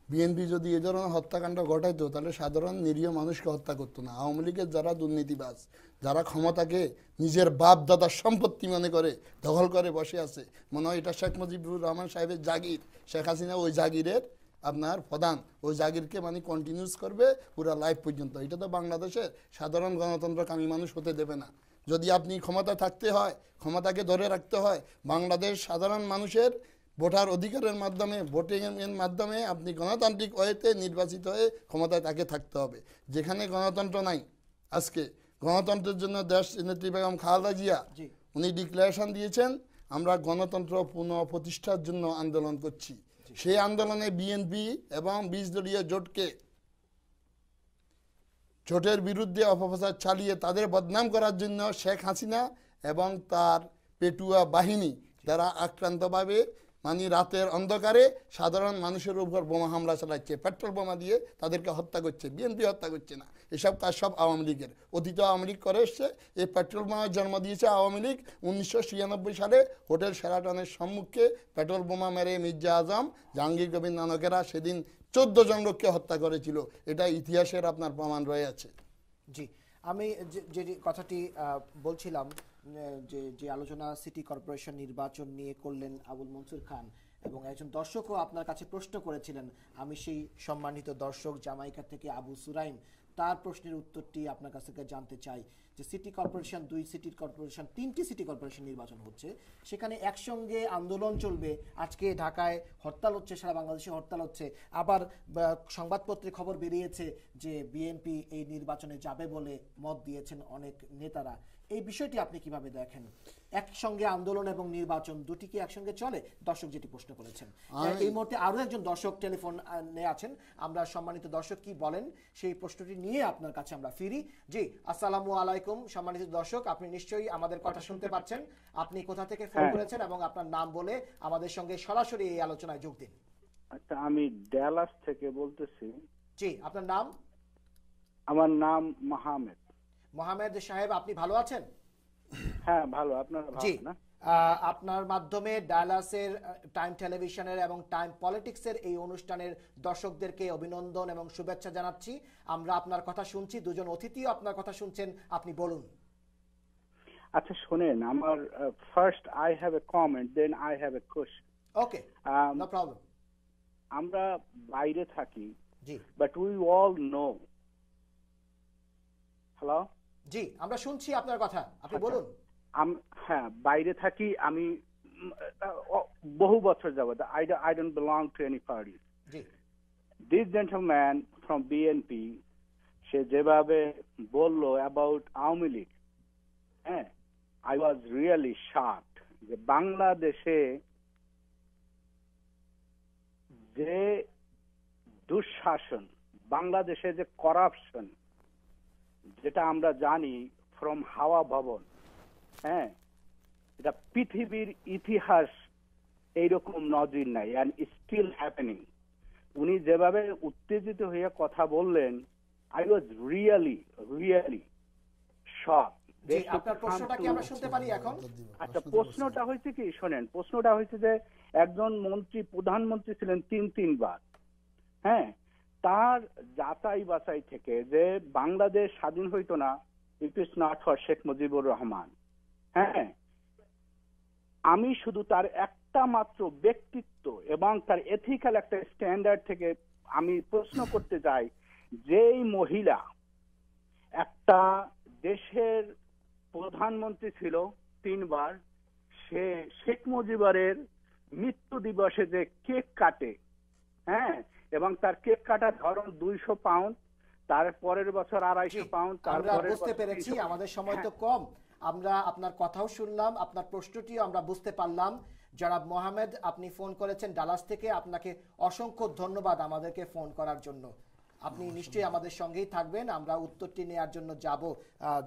বিএনপি যদি এই ধরনের হত্যাকাণ্ড ঘটাইতো তাহলে সাধারণ নিরীহ মানুষকে হত্যা করতো না। আওয়ামী লীগের যারা দুর্নীতিবাজ, যারা ক্ষমতাকে নিজের বাপ দাদার সম্পত্তি মনে করে দখল করে বসে আছে, মনে হয় এটা শেখ মুজিবুর রহমান সাহেবের জাগির, শেখ হাসিনা ওই জাগিরের আপনার প্রধান, ওই জাগিরকে মানে কন্টিনিউস করবে পুরো লাইফ পর্যন্ত। এটা তো বাংলাদেশের সাধারণ গণতন্ত্রকামী মানুষ হতে দেবে না। যদি আপনি ক্ষমতা থাকতে হয়, ক্ষমতাকে ধরে রাখতে হয়, বাংলাদেশ সাধারণ মানুষের ভোটার অধিকারের মাধ্যমে, ভোটিংয়ের মাধ্যমে আপনি গণতান্ত্রিক ওয়েতে নির্বাচিত হয়ে ক্ষমতায় তাকে থাকতে হবে। যেখানে গণতন্ত্র নাই, আজকে গণতন্ত্রের জন্য দেশ নেত্রী বেগম খালেদা জিয়া উনি ডিক্লারেশন দিয়েছেন আমরা গণতন্ত্র পুনঃ প্রতিষ্ঠার জন্য আন্দোলন করছি। সেই আন্দোলনে বিএনপি এবং 20 দলীয় জোটের বিরুদ্ধে অপপ্রচার চালিয়ে তাদের বদনাম করার জন্য শেখ হাসিনা এবং তার পেটুয়া বাহিনী, যারা আক্রান্তভাবে মানে রাতের অন্ধকারে সাধারণ মানুষের উপর বোমা হামলা চালাচ্ছে, পেট্রোল বোমা দিয়ে তাদেরকে হত্যা করছে। বিএনপি হত্যা করছে না, এসব কাজ সব আওয়ামী লীগের। অতীত আওয়ামী লীগ করে এসছে। এই পেট্রোল বোমার জন্ম দিয়েছে আওয়ামী লীগ। 1996 সালে হোটেল শেরাটনের সম্মুখে পেট্রোল বোমা মেরে মির্জা আজম, জাহাঙ্গীর কবির নানকেরা সেদিন 14 জন লোককে হত্যা করেছিল। এটা ইতিহাসের আপনার প্রমাণ রয়ে আছে। জি, আমি যে কথাটি বলছিলাম, যে আলোচনা সিটি কর্পোরেশন নির্বাচন নিয়ে করলেন আবুল মনসুর খান, এবং একজন দর্শকও আপনার কাছে প্রশ্ন করেছিলেন, আমি সেই সম্মানিত দর্শক জামাইকা থেকে আবু সুরাইম, তার প্রশ্নের উত্তরটি আপনার কাছ থেকে জানতে চাই যে সিটি কর্পোরেশন, 2 সিটি কর্পোরেশন, 3টি সিটি কর্পোরেশন নির্বাচন হচ্ছে, সেখানে একসঙ্গে আন্দোলন চলবে। আজকে ঢাকায় হরতাল হচ্ছে, সারা বাংলাদেশে হরতাল হচ্ছে, আবার সংবাদপত্রে খবর বেরিয়েছে যে বিএনপি এই নির্বাচনে যাবে বলে মত দিয়েছেন অনেক নেতারা। এই বিষয়টি আপনি কিভাবে দেখেন? একসঙ্গে আন্দোলন এবং নির্বাচন দুটি কি একসঙ্গে চলে? দর্শক যেটি প্রশ্ন করেছেন। এই মুহূর্তে আরো একজন দর্শক টেলিফোন নিয়ে আছেন, আমরা সম্মানিত দর্শক কি বলেন সেই প্রশ্নটি নিয়ে আপনার কাছে আমরা ফিরি। জি, আসসালামু আলাইকুম সম্মানিত দর্শক, আপনি নিশ্চয়ই আমাদের কথা শুনতে পাচ্ছেন। আপনি কোথা থেকে ফোন করেছেন এবং আপনার নাম বলে আমাদের সঙ্গে সরাসরি এই আলোচনায় যোগ দিন। আচ্ছা, আমি ডালাস থেকে বলতেছি। জি, আপনার নাম? আমার নাম মোহাম্মদ। মোহাম্মদ সাহেব, আপনি ভালো আছেন? হ্যাঁ, ভালো। আপনারা ভালো না? আপনার মাধ্যমে ডালাসের টাইম টেলিভিশনের এবং টাইম পলিটিক্সের এই অনুষ্ঠানের দর্শকদেরকে অভিনন্দন এবং শুভেচ্ছা জানাচ্ছি। আমরা আপনার কথা শুনছি, দুজন অতিথিও আপনার কথা শুনছেন, আপনি বলুন। আচ্ছা শোনেন, আমার first I have a comment, then I have a question. Okay, no problem. আমরা বাইরে থাকি, জি, but we all know. Hello, জি, আমরা শুনছি আপনার কথা, আপনি বলুন। হ্যাঁ, বাইরে থাকি আমি বহু বছর যাবত। I don't belong to any party. This gentleman from BNP, সে যেভাবে বলল about আওয়ামী লীগ, হ্যাঁ, I was really shocked যে বাংলাদেশে যে দুঃশাসন, বাংলাদেশে যে করাপশন, যেটা আমরা জানি ফ্রম হাওয়া ভবন, হ্যাঁ, এটা পৃথিবীর ইতিহাস এইরকম নজির নাই, এন্ড স্টিল হ্যাপেনিং। উনি যেভাবে উত্তেজিত হয়ে কথা বললেন, আই ওয়াজ রিয়েলি শক। আপনার প্রশ্নটা কি আমরা শুনতে পারি এখন? আচ্ছা, প্রশ্নটা হয়েছে কি শোনেন, প্রশ্নটা হয়েছে যে একজন মন্ত্রী, প্রধানমন্ত্রী ছিলেন 3 বার, হ্যাঁ, তার যাচাই বাছাই থেকে যে বাংলাদেশ স্বাধীন হইতো না, it is not for Sheikh Mujibur Rahman. হ্যাঁ, আমি শুধু তার একটা মাত্র ব্যক্তিত্ব এবং তার এথিক্যাল একটা স্ট্যান্ডার্ড থেকে আমি প্রশ্ন করতে চাই, যেই মহিলা একটা দেশের প্রধানমন্ত্রী ছিল 3 বার, সে শেখ মুজিবের মৃত্যু দিবসে যে কেক কাটে, হ্যাঁ, এবং তার কেক কাটার ধরন 200 পাউন্ড, তার পরের বছর 250 পাউন্ড। আমরা বুঝতে পেরেছি, আমাদের সময় তো কম, আমরা আপনার কথাও শুনলাম, আপনার প্রশ্নটিও আমরা বুঝতে পারলাম। জনাব মোহাম্মদ, আপনি ফোন করেছেন ডালাস থেকে, আপনাকে অসংখ্য ধন্যবাদ আমাদেরকে ফোন করার জন্য। আপনি নিশ্চয়ই আমাদের সঙ্গেই থাকবেন, আমরা উত্তরটি নেওয়ার জন্য যাব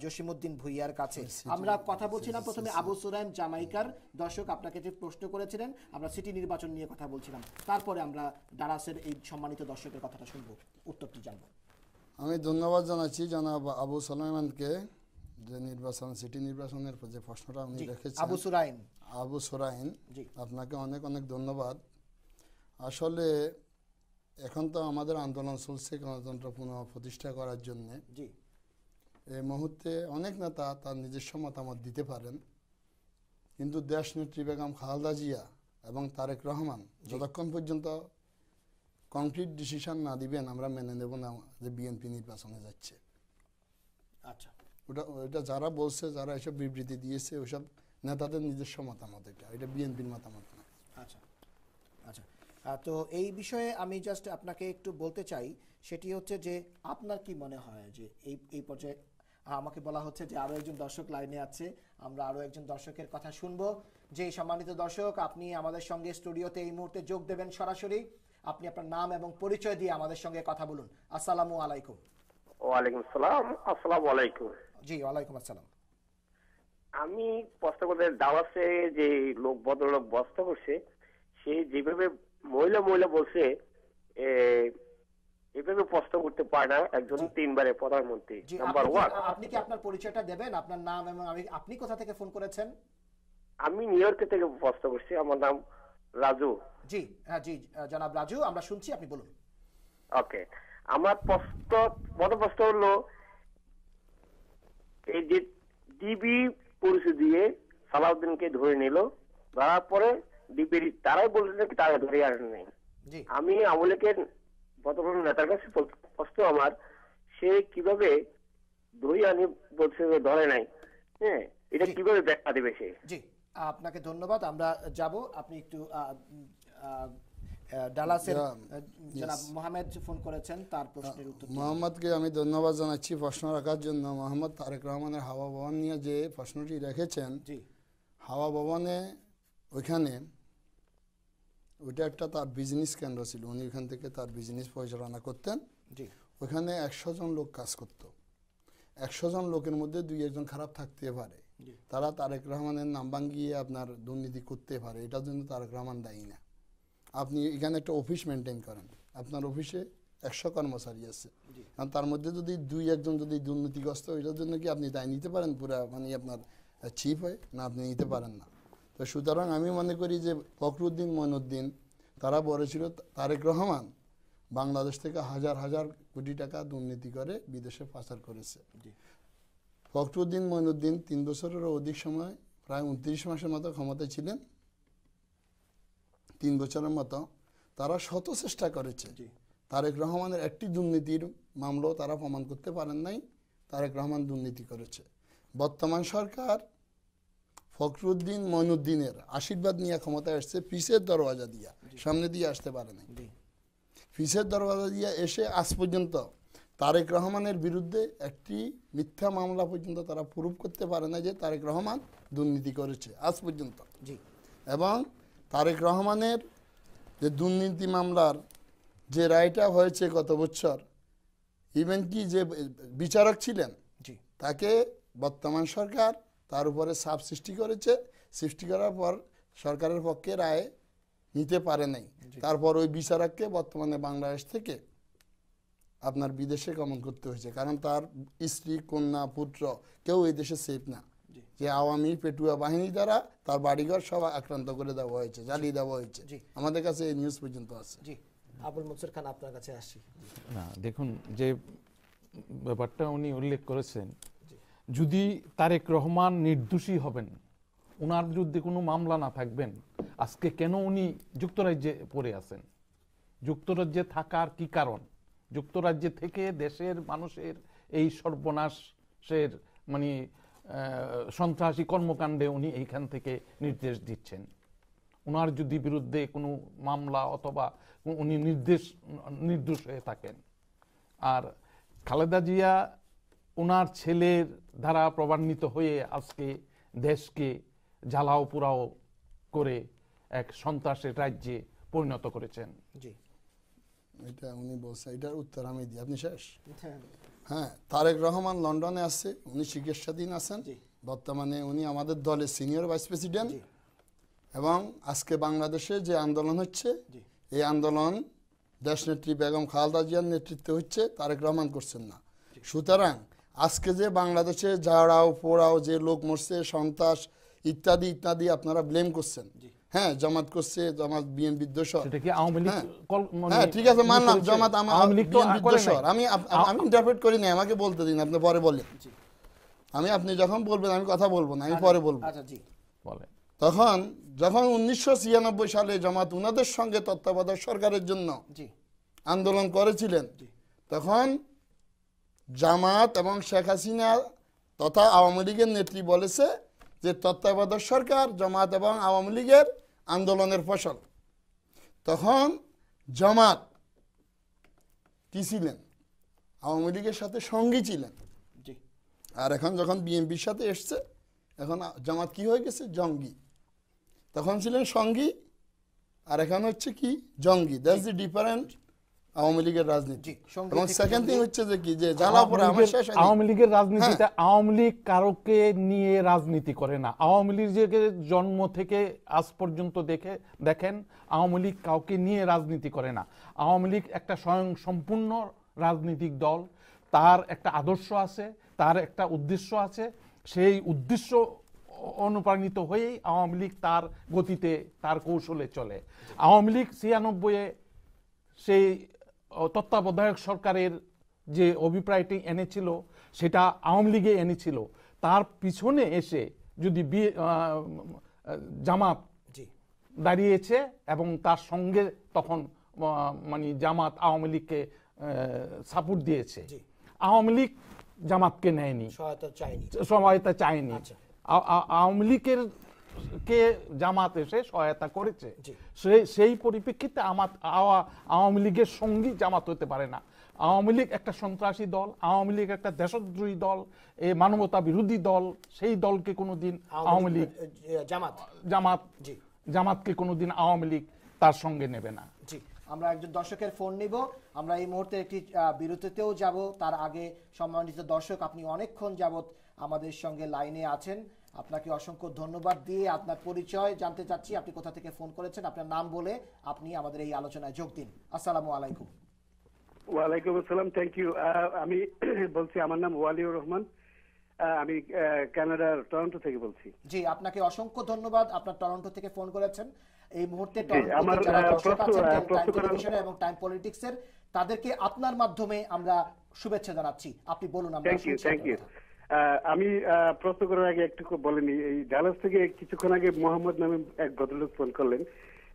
জসিমউদ্দিন ভুইয়ার কাছে। আমরা কথা বলছিলাম প্রথমে আবু সুরাইম জামাইকার দর্শক আপনাকে যে প্রশ্ন করেছিলেন, আমরা সিটি নির্বাচন নিয়ে কথা বলছিলাম, তারপরে আমরা ডালাসের এই সম্মানিত দর্শকের কথাটা শুনবো, উত্তরটি জানবো। আমি ধন্যবাদ জানাচ্ছি জনাব আবু সুলাইমানকে, যে নির্বাচন, সিটি নির্বাচনের যে প্রশ্নটা উনি রেখেছেন। আবু সুরাইন, আপনাকে অনেক অনেক ধন্যবাদ। আসলে এখন তো আমাদের আন্দোলন চলছে গণতন্ত্র পুনঃ প্রতিষ্ঠা করার জন্য। এই মুহূর্তে অনেক নেতা তার নিজস্ব মতামত দিতে পারেন, কিন্তু দেশ নেত্রী বেগম খালেদা জিয়া এবং তারেক রহমান যতক্ষণ পর্যন্ত কনক্রিট ডিসিশন না দিবেন, আমরা মেনে নেব না যে বিএনপি নির্বাচনে যাচ্ছে। আচ্ছা, ওটা যারা বলছে, যারা এসব বিবৃতি দিয়েছে, ওইসব নেতাদের নিজস্ব মতামত, এটা বিএনপির মতামত না। আচ্ছা আচ্ছা, তো এই বিষয়ে আমি জাস্ট আপনাকে একটু বলতে চাই, সেটি হচ্ছে যে আপনার কি মনে হয় যে এই পর্যায়ে আমাকে বলা হচ্ছে যে আরো একজন দর্শক লাইনে আছে, আমরা আরো একজন দর্শকের কথা শুনবো। যে সম্মানিত দর্শক, আপনি আমাদের সঙ্গে স্টুডিওতে এই মুহূর্তে যোগ দেবেন সরাসরি, আপনি আপনার নাম এবং পরিচয় দিয়ে আমাদের সঙ্গে কথা বলুন। আসসালামু আলাইকুম। ওয়ালাইকুম আসসালাম। আসসালামু আলাইকুম। জি, ওয়ালাইকুম আসসালাম। আমি প্রশ্ন করতে, দাওয়াসে যে ভদ্রলোক বস্ত করছে, সে যেভাবে মহিলা বলছে এভাবে প্রশ্ন করতে পারে না একজন 3 বারের প্রধানমন্ত্রী। নাম্বার 1, আপনি কি আপনার পরিচয়টা দেবেন, আপনার নাম এবং আপনি কোথা থেকে ফোন করেছেন? আমি নিউ ইয়র্ক থেকে প্রশ্ন করছি, আমার নাম রাজু। জি জি জনাব রাজু, আমরা শুনছি, আপনি বলুন। ওকে, আমার প্রশ্ন হলো এই যে ডিবি পরিচয় দিয়ে সালাউদ্দিনকে ধরে নিল, ধরার পরে ডিবির তারাই বলছে কি তারা ধরে আনেন নাই। আমি আওয়ামী লীগের বর্তমান নেতার কাছে প্রশ্ন আমার, সে কিভাবে ধরে আনি বলছে ধরে নাই, হ্যাঁ এটা কিভাবে ব্যাখ্যা দেবে সে? জি আপনাকে ধন্যবাদ, আমরা যাব। আপনি একটু ডালাসের জনাব মোহাম্মদ ফোন করেছেন, তার প্রশ্নের উত্তর। মোহাম্মদকে আমি ধন্যবাদ জানাচ্ছি প্রশ্ন রাখার জন্য। মোহাম্মদ তারেক রহমানের হাওয়া ভবন নিয়ে যে প্রশ্নটি রেখেছেন, হাওয়া ভবনে ওইখানে ওইটা একটা তার বিজনেস কেন্দ্র ছিল, উনি ওইখান থেকে তার বিজনেস পরিচালনা করতেন। ওইখানে 100 জন লোক কাজ করত। 100 জন লোকের মধ্যে 2-1 খারাপ থাকতে পারে, তারা তারেক রহমানের নাম ভাঙিয়ে আপনার দুর্নীতি করতে পারে, এটার জন্য তারেক রহমান দায়ী না। আপনি এখানে একটা অফিস মেনটেন করেন, আপনার অফিসে 100 কর্মচারী আছে, কারণ তার মধ্যে যদি 2-1 জন যদি দুর্নীতিগ্রস্ত, এটার জন্য কি আপনি দায় নিতে পারেন পুরা মানে আপনার চিফ হয়ে? না, আপনি নিতে পারেন না। তো সুতরাং আমি মনে করি যে ফখরুদ্দিন মঈনুদ্দিন তারা বলেছিল তারেক রহমান বাংলাদেশ থেকে হাজার হাজার কোটি টাকা দুর্নীতি করে বিদেশে পাচার করেছে। ফখরুদ্দিন মঈনুদ্দিন 3 বছরেরও অধিক সময়, প্রায় 29 মাসের মতো ক্ষমতায় ছিলেন। 3 বছরের মতো তারা শত চেষ্টা করেছে, তারেক রহমানের একটি দুর্নীতির মামলাও তারা প্রমাণ করতে পারেন নাই তারেক রহমান দুর্নীতি করেছে। বর্তমান সরকার ফখরুদ্দিন মঈনুদ্দিনের আশীর্বাদ নিয়ে ক্ষমতায় আসছে পিছের দরওয়াজা দিয়া, সামনে দিয়ে আসতে পারে নাই। পিছের দরওয়াজা দিয়ে এসে আজ পর্যন্ত তারেক রহমানের বিরুদ্ধে একটি মিথ্যা মামলা পর্যন্ত তারা প্রুফ করতে পারে না যে তারেক রহমান দুর্নীতি করেছে আজ পর্যন্ত। এবং তারেক রহমানের যে দুর্নীতি মামলার যে রায়টা হয়েছে গত বছর, ইভেন কি যে বিচারক ছিলেন তাকে বর্তমান সরকার তার উপরে চাপ সৃষ্টি করেছে, সৃষ্টি করার পর সরকারের পক্ষে রায় নিতে পারে নাই। তারপর ওই বিচারককে বর্তমানে বাংলাদেশ থেকে আপনার বিদেশে গমন করতে হয়েছে, কারণ তার স্ত্রী, কন্যা, পুত্র কেউ এই দেশে সেফ না। যে আওয়ামী পেটুয়া বাহিনী দ্বারা তার বাড়িঘর সব আক্রান্ত করে দেওয়া হয়েছে, জ্বালিয়ে দেওয়া হয়েছে। আমাদের কাছে এই নিউজ পর্যন্ত আছে। জি আবুল মনসুর খান, আপনার কাছে আসি। না দেখুন, যে ব্যাপারটা উনি উল্লেখ করেছেন, যদি তারেক রহমান নির্দোষী হবেন, ওনার বিরুদ্ধে কোনো মামলা না থাকবেন, আজকে কেন উনি যুক্তরাজ্যে পড়ে আছেন? যুক্তরাজ্যে থাকার কি কারণ? যুক্তরাজ্যে থেকে দেশের মানুষের এই সর্বনাশের মানে সন্ত্রাসী কর্মকাণ্ডে উনি এইখান থেকে নির্দেশ দিচ্ছেন। ওনার যদি বিরুদ্ধে কোনো মামলা অথবা উনি নির্দোষ হয়ে থাকেন, আর খালেদা জিয়া ওনার ছেলের দ্বারা প্রভান্বিত হয়ে আজকে দেশকে জ্বালাও পোড়াও করে এক সন্ত্রাসের রাজ্যে পরিণত করেছেন। জি এটা উনি বলছেন, এটার উত্তর আমি দিই, আপনি শেষ? হ্যাঁ, তারেক রহমান লন্ডনে আছে, উনি চিকিৎসাধীন আছেন। বর্তমানে উনি আমাদের দলের সিনিয়র ভাইস প্রেসিডেন্ট। এবং আজকে বাংলাদেশে যে আন্দোলন হচ্ছে, এই আন্দোলন দেশনেত্রী বেগম খালেদা জিয়ার নেতৃত্বে হচ্ছে, তারেক রহমান করছেন না। সুতরাং আজকে যে বাংলাদেশে ঝাড়াও পোড়াও যে লোক মরছে, সন্ত্রাস ইত্যাদি ইত্যাদি আপনারা ব্লেম করছেন, হ্যাঁ জামাত করছে, জামাত বিএনপির দোষর। হ্যাঁ ঠিক আছে, মানলাম জামাত বিএনপির দোষর। আমি ইন্টারপ্রেট করি না, আমাকে বলতে দিন, আপনি পরে বলেন। আপনি যখন বলবেন আমি কথা বলবো না, আমি পরে বলবো। তখন যখন 1996 সালে জামাত উনাদের সঙ্গে তত্ত্বাবধায়ক সরকারের জন্য আন্দোলন করেছিলেন, তখন জামাত এবং শেখ হাসিনা তথা আওয়ামী লীগের নেত্রী বলেছে যে তত্ত্বাবধায়ক সরকার জামাত এবং আওয়ামী লীগের আন্দোলনের ফসল। তখন জামাত কি ছিলেন? আওয়ামী লীগের সাথে সঙ্গী ছিলেন। আর এখন যখন বিএনপির সাথে এসছে, এখন জামাত কি হয়ে গেছে? জঙ্গি। তখন ছিলেন সঙ্গী, আর এখন হচ্ছে কি? জঙ্গি। দ্যাটস দি ডিফারেন্ট আওয়ামী লীগের রাজনীতি। এবং সেকেন্ড থিং হচ্ছে যে কি যে জ্বালাপোড়া আমার শেষ হয়নি। আওয়ামী লীগের রাজনীতিতে আওয়ামী লীগ কারোকে নিয়ে রাজনীতি করে না। আওয়ামী লীগের জন্ম থেকে আজ পর্যন্ত দেখেন আওয়ামী লীগ কাউকে নিয়ে রাজনীতি করে না। আওয়ামী লীগ একটা স্বয়ং সম্পূর্ণ রাজনৈতিক দল, তার একটা আদর্শ আছে, তার একটা উদ্দেশ্য আছে, সেই উদ্দেশ্য অনুপ্রাণিত হয়েই আওয়ামী লীগ তার গতিতে তার কৌশলে চলে। আওয়ামী লীগ 96-এ সেই তত্ত্বাবধায়ক সরকারের যে অভিপ্রায়টি এনেছিল সেটা আওয়ামী লীগে এনেছিল। তার পিছনে এসে যদি জামাত দাঁড়িয়েছে এবং তার সঙ্গে তখন মানে জামাত আওয়ামী লীগকে সাপোর্ট দিয়েছে। আওয়ামী লীগ জামাতকে নেয়নি, সহায়তা চায়নি। আওয়ামী লীগের কে জামাত এসে সহায়তা করেছে। সেই পরিপ্রেক্ষিতে আওয়ামী লীগের সঙ্গী জামাত হতে পারে না। আওয়ামী লীগ একটা সন্ত্রাসী দল, আওয়ামী লীগ একটা দেশদ্রোহী দল, এ মানবতা বিরোধী দল। সেই দলকে কোনোদিন আওয়ামী লীগ জামাতকে কোনোদিন আওয়ামী লীগ তার সঙ্গে নেবে না। জি, আমরা একজন দর্শকের ফোন নিব। আমরা এই মুহূর্তে একটি বিরতিতেও যাব। তার আগে সম্মানিত দর্শক, আপনি অনেকক্ষণ যাবত আমাদের সঙ্গে লাইনে আছেন, আপনাকে অসংখ্য ধন্যবাদ দিয়ে আপনার পরিচয় জানতে চাচ্ছি। আপনি কোথা থেকে ফোন করেছেন, আপনার নাম বলে আপনি আমাদের এই আলোচনায় যোগ দিন। আসসালামু আলাইকুম। ওয়ালাইকুম আসসালাম, থ্যাংক ইউ। আমি বলছি, আমার নাম ওয়ালিউর রহমান, আমি কানাডার টরন্টো থেকে বলছি। জি, আপনাকে অসংখ্য ধন্যবাদ, আপনার টরন্টো থেকে ফোন করেছেন। এই মুহূর্তে আমার টেলিভিশনে এবং টাইম পলিটিক্সের তাদেরকে আপনার মাধ্যমে আমরা শুভেচ্ছা জানাচ্ছি। আপনি বলুন। Thank you. আমি প্রশ্ন করার আগে একটু বলেনি, এই ডালাস থেকে কিছুক্ষণ আগে মোহাম্মদ নামে এক ভদ্রলোক ফোন করলেন,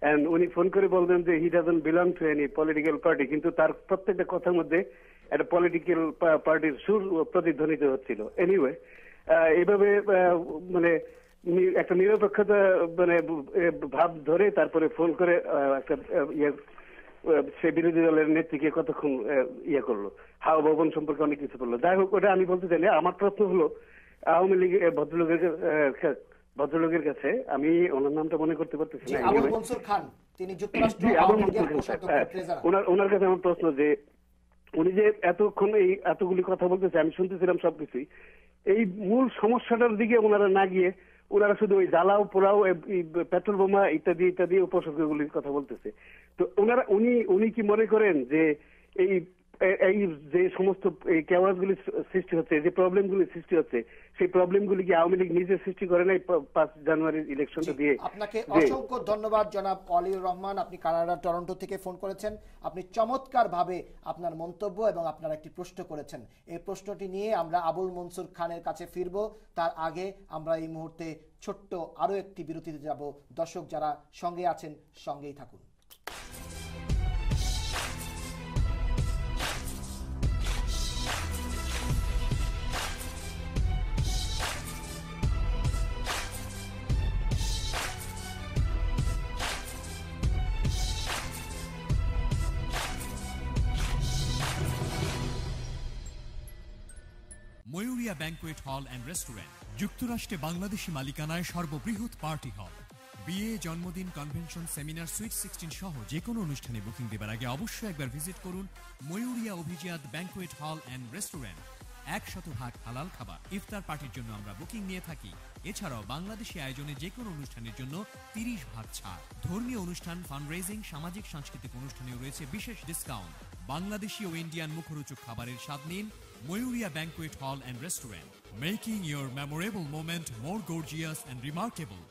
এন্ড উনি ফোন করে বললেন যে he doesn't belong to any political party, কিন্তু তার প্রত্যেকটা কথার মধ্যে একটা পলিটিক্যাল পার্টির সুর প্রতিধ্বনিত হচ্ছিল। এনিওয়ে, এইভাবে মানে একটা নিরপেক্ষতা মানে ভাব ধরে তারপরে ফোন করে একটা সে বিরোধী দলের নেত্রীকে কতক্ষণ করলো, হাওয়া ভবন সম্পর্কে অনেক কিছু বললো। যাই হোক, ওটা আমি বলতে চাই না। আমার প্রশ্ন হলো, আওয়ামী লীগ ভদ্রলোকের কাছে, আমি ওনার নামটা মনে করতে পারতেছি না, ওনার কাছে আমার প্রশ্ন যে উনি যে এতক্ষণ এই এতগুলি কথা বলতেছে, আমি শুনতেছিলাম সবকিছুই, এই মূল সমস্যাটার দিকে ওনারা না গিয়ে ওনারা শুধু ওই জ্বালাও পোড়াও, পেট্রোল বোমা ইত্যাদি ইত্যাদি উপসর্গগুলির কথা বলতেছে। তো উনি কি মনে করেন যে এই যে সমস্ত এই কেওয়াসগুলি সৃষ্টি হচ্ছে, যে প্রবলেমগুলি সৃষ্টি হচ্ছে, সেই প্রবলেমগুলি কি আওয়ামী লীগ নিজে সৃষ্টি করে নাই 5 জানুয়ারির ইলেকশনটা দিয়ে? আপনাকে অসংখ্য ধন্যবাদ জনাব ওয়ালিউর রহমান, আপনি কানাডা টরন্টো থেকে ফোন করেছেন। আপনি চমৎকার ভাবে আপনার মন্তব্য এবং আপনার একটি প্রশ্ন করেছেন। এই প্রশ্নটি নিয়ে আমরা আবুল মনসুর খানের কাছে ফিরব। তার আগে আমরা এই মুহূর্তে ছোট্ট আরো একটি বিরতিতে যাব। দর্শক যারা সঙ্গে আছেন, সঙ্গেই থাকুন। ময়ূরিয়া ব্যাংকুয়েট হল অ্যান্ড রেস্টুরেন্ট, যুক্তরাষ্ট্রে বাংলাদেশি মালিকানায় সর্ববৃহৎ পার্টি হল। বিয়ে, জন্মদিন, কনভেনশন, সেমিনার, সুইট 16 সহ যে কোনো অনুষ্ঠানে বুকিং দেবার আগে অবশ্যই একবার ভিজিট করুন ময়ূরিয়া অভিজাত ব্যাংকুয়েট হল অ্যান্ড রেস্টুরেন্ট। 100% হালাল খাবার। ইফতার পার্টির জন্য আমরা বুকিং নিয়ে থাকি। এছাড়াও বাংলাদেশি আয়োজনে যে কোনো অনুষ্ঠানের জন্য 30% ছাড়। ধর্মীয় অনুষ্ঠান, ফান্ডরেজিং, সামাজিক সাংস্কৃতিক অনুষ্ঠানেও রয়েছে বিশেষ ডিসকাউন্ট। বাংলাদেশি ও ইন্ডিয়ান মুখরোচক খাবারের স্বাদ নিন Moyuria Banquet Hall and Restaurant, making your memorable moment more gorgeous and remarkable.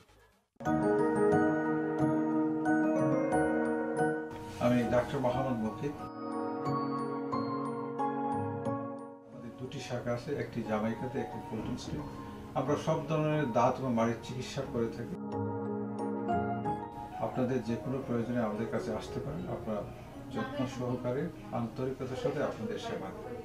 আমি ডাক্তার মোহাম্মদ মুকিত। আমাদের দুটি শাখা আছে, একটি জামাইকাতে, একটি ফুলটন স্ট্রিট। আমরা সব ধরনের দাঁত এবং মাড়ির চিকিৎসা করে থাকি। আপনাদের যে কোনো প্রয়োজনে আমাদের কাছে আসতে পারেন। আপনারা যত্ন সহকারে আন্তরিকতার সাথে আপনাদের সেবা দেবেন।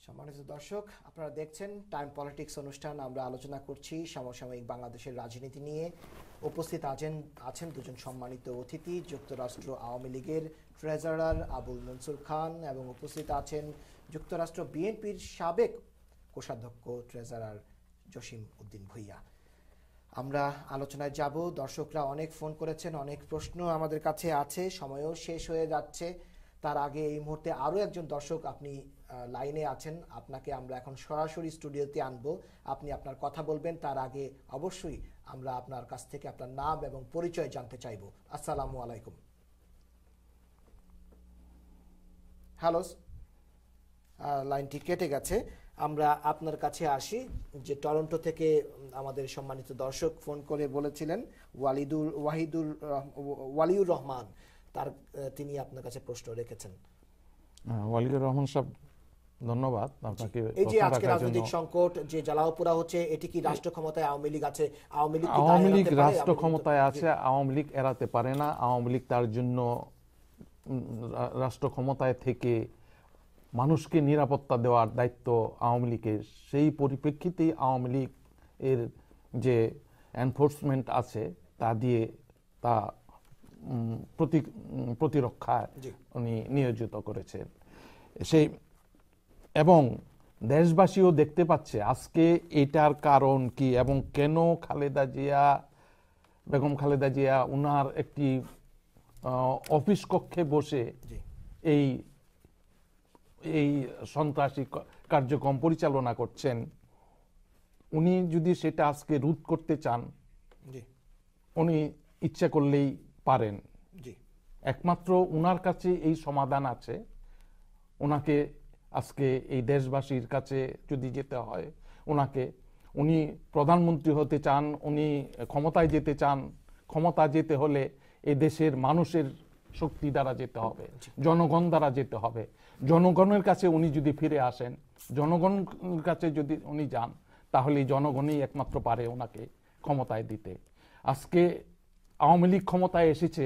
সম্মানিত সম্মানিত দর্শক, আপনারা দেখছেন টাইম পলিটিক্স অনুষ্ঠান। আমরা আলোচনা করছি সমসাময়িক বাংলাদেশের রাজনীতি নিয়ে। উপস্থিত আছেন দুজন সম্মানিত অতিথি, যুক্তরাষ্ট্র আওয়ামী লীগের ট্রেজারার আবুল মনসুর খান এবং উপস্থিত আছেন যুক্তরাষ্ট্র বিএনপির সাবেক কোষাধ্যক্ষ ট্রেজারার জসিম উদ্দিন ভূঁইয়া। আমরা আলোচনায় যাব। দর্শকরা অনেক ফোন করেছেন, অনেক প্রশ্ন আমাদের কাছে আছে, সময়ও শেষ হয়ে যাচ্ছে। তার আগে এই মুহূর্তে আরও একজন দর্শক আপনি লাইনে আছেন, আপনাকে আমরা এখন সরাসরি স্টুডিওতে আনবো। আপনি আপনার কথা বলবেন, তার আগে অবশ্যই আমরা আপনার কাছ থেকে আপনার নাম এবং পরিচয় জানতে চাইব। আসসালামু আলাইকুম। হ্যালো, লাইনটি কেটে গেছে। আমরা আপনার কাছে আসি। যে টরন্টো থেকে আমাদের সম্মানিত দর্শক ফোন করে বলেছিলেন ওয়ালিউর রহমান, তিনি আপনার কাছে প্রশ্ন রেখেছেন। ওয়ালিউর রহমান সাহেব, ধন্যবাদ আপনাকে। এই যে আজকে রাজনৈতিক সংকট যে জ্বালাওপোড়া হচ্ছে, এটি কি রাষ্ট্র ক্ষমতায় আওয়ামী লীগ আছে? আওয়ামী লীগ রাষ্ট্র ক্ষমতায় আছে, আওয়ামী লীগ এড়াতে পারে না। আওয়ামী লীগ তার জন্য রাষ্ট্র ক্ষমতায় থেকে মানুষকে নিরাপত্তা দেওয়ার দায়িত্ব আওয়ামী লীগের। সেই পরিপ্রেক্ষিতেই আওয়ামী লীগ এর যে এনফোর্সমেন্ট আছে তা দিয়ে তা প্রতিরক্ষায় উনি নিয়োজিত করেছেন। সেই এবং দেশবাসীও দেখতে পাচ্ছে আজকে এটার কারণ কি এবং কেন বেগম খালেদা জিয়া উনার একটি অফিস কক্ষে বসে এই সন্ত্রাসী কার্যক্রম পরিচালনা করছেন। উনি যদি সেটা আজকে রোধ করতে চান, উনি ইচ্ছা করলেই পারেন। একমাত্র উনার কাছে এই সমাধান আছে। ওনাকে আজকে এই দেশবাসীর কাছে যদি যেতে হয়, উনি প্রধানমন্ত্রী হতে চান, উনি ক্ষমতায় যেতে চান। ক্ষমতা যেতে হলে এই দেশের মানুষের শক্তি দ্বারা যেতে হবে, জনগণ দ্বারা যেতে হবে। জনগণের কাছে উনি যদি ফিরে আসেন, জনগণের কাছে যদি উনি যান, তাহলে জনগণই একমাত্র পারে ওনাকে ক্ষমতায় দিতে। আজকে আওয়ামী লীগ ক্ষমতায় এসেছে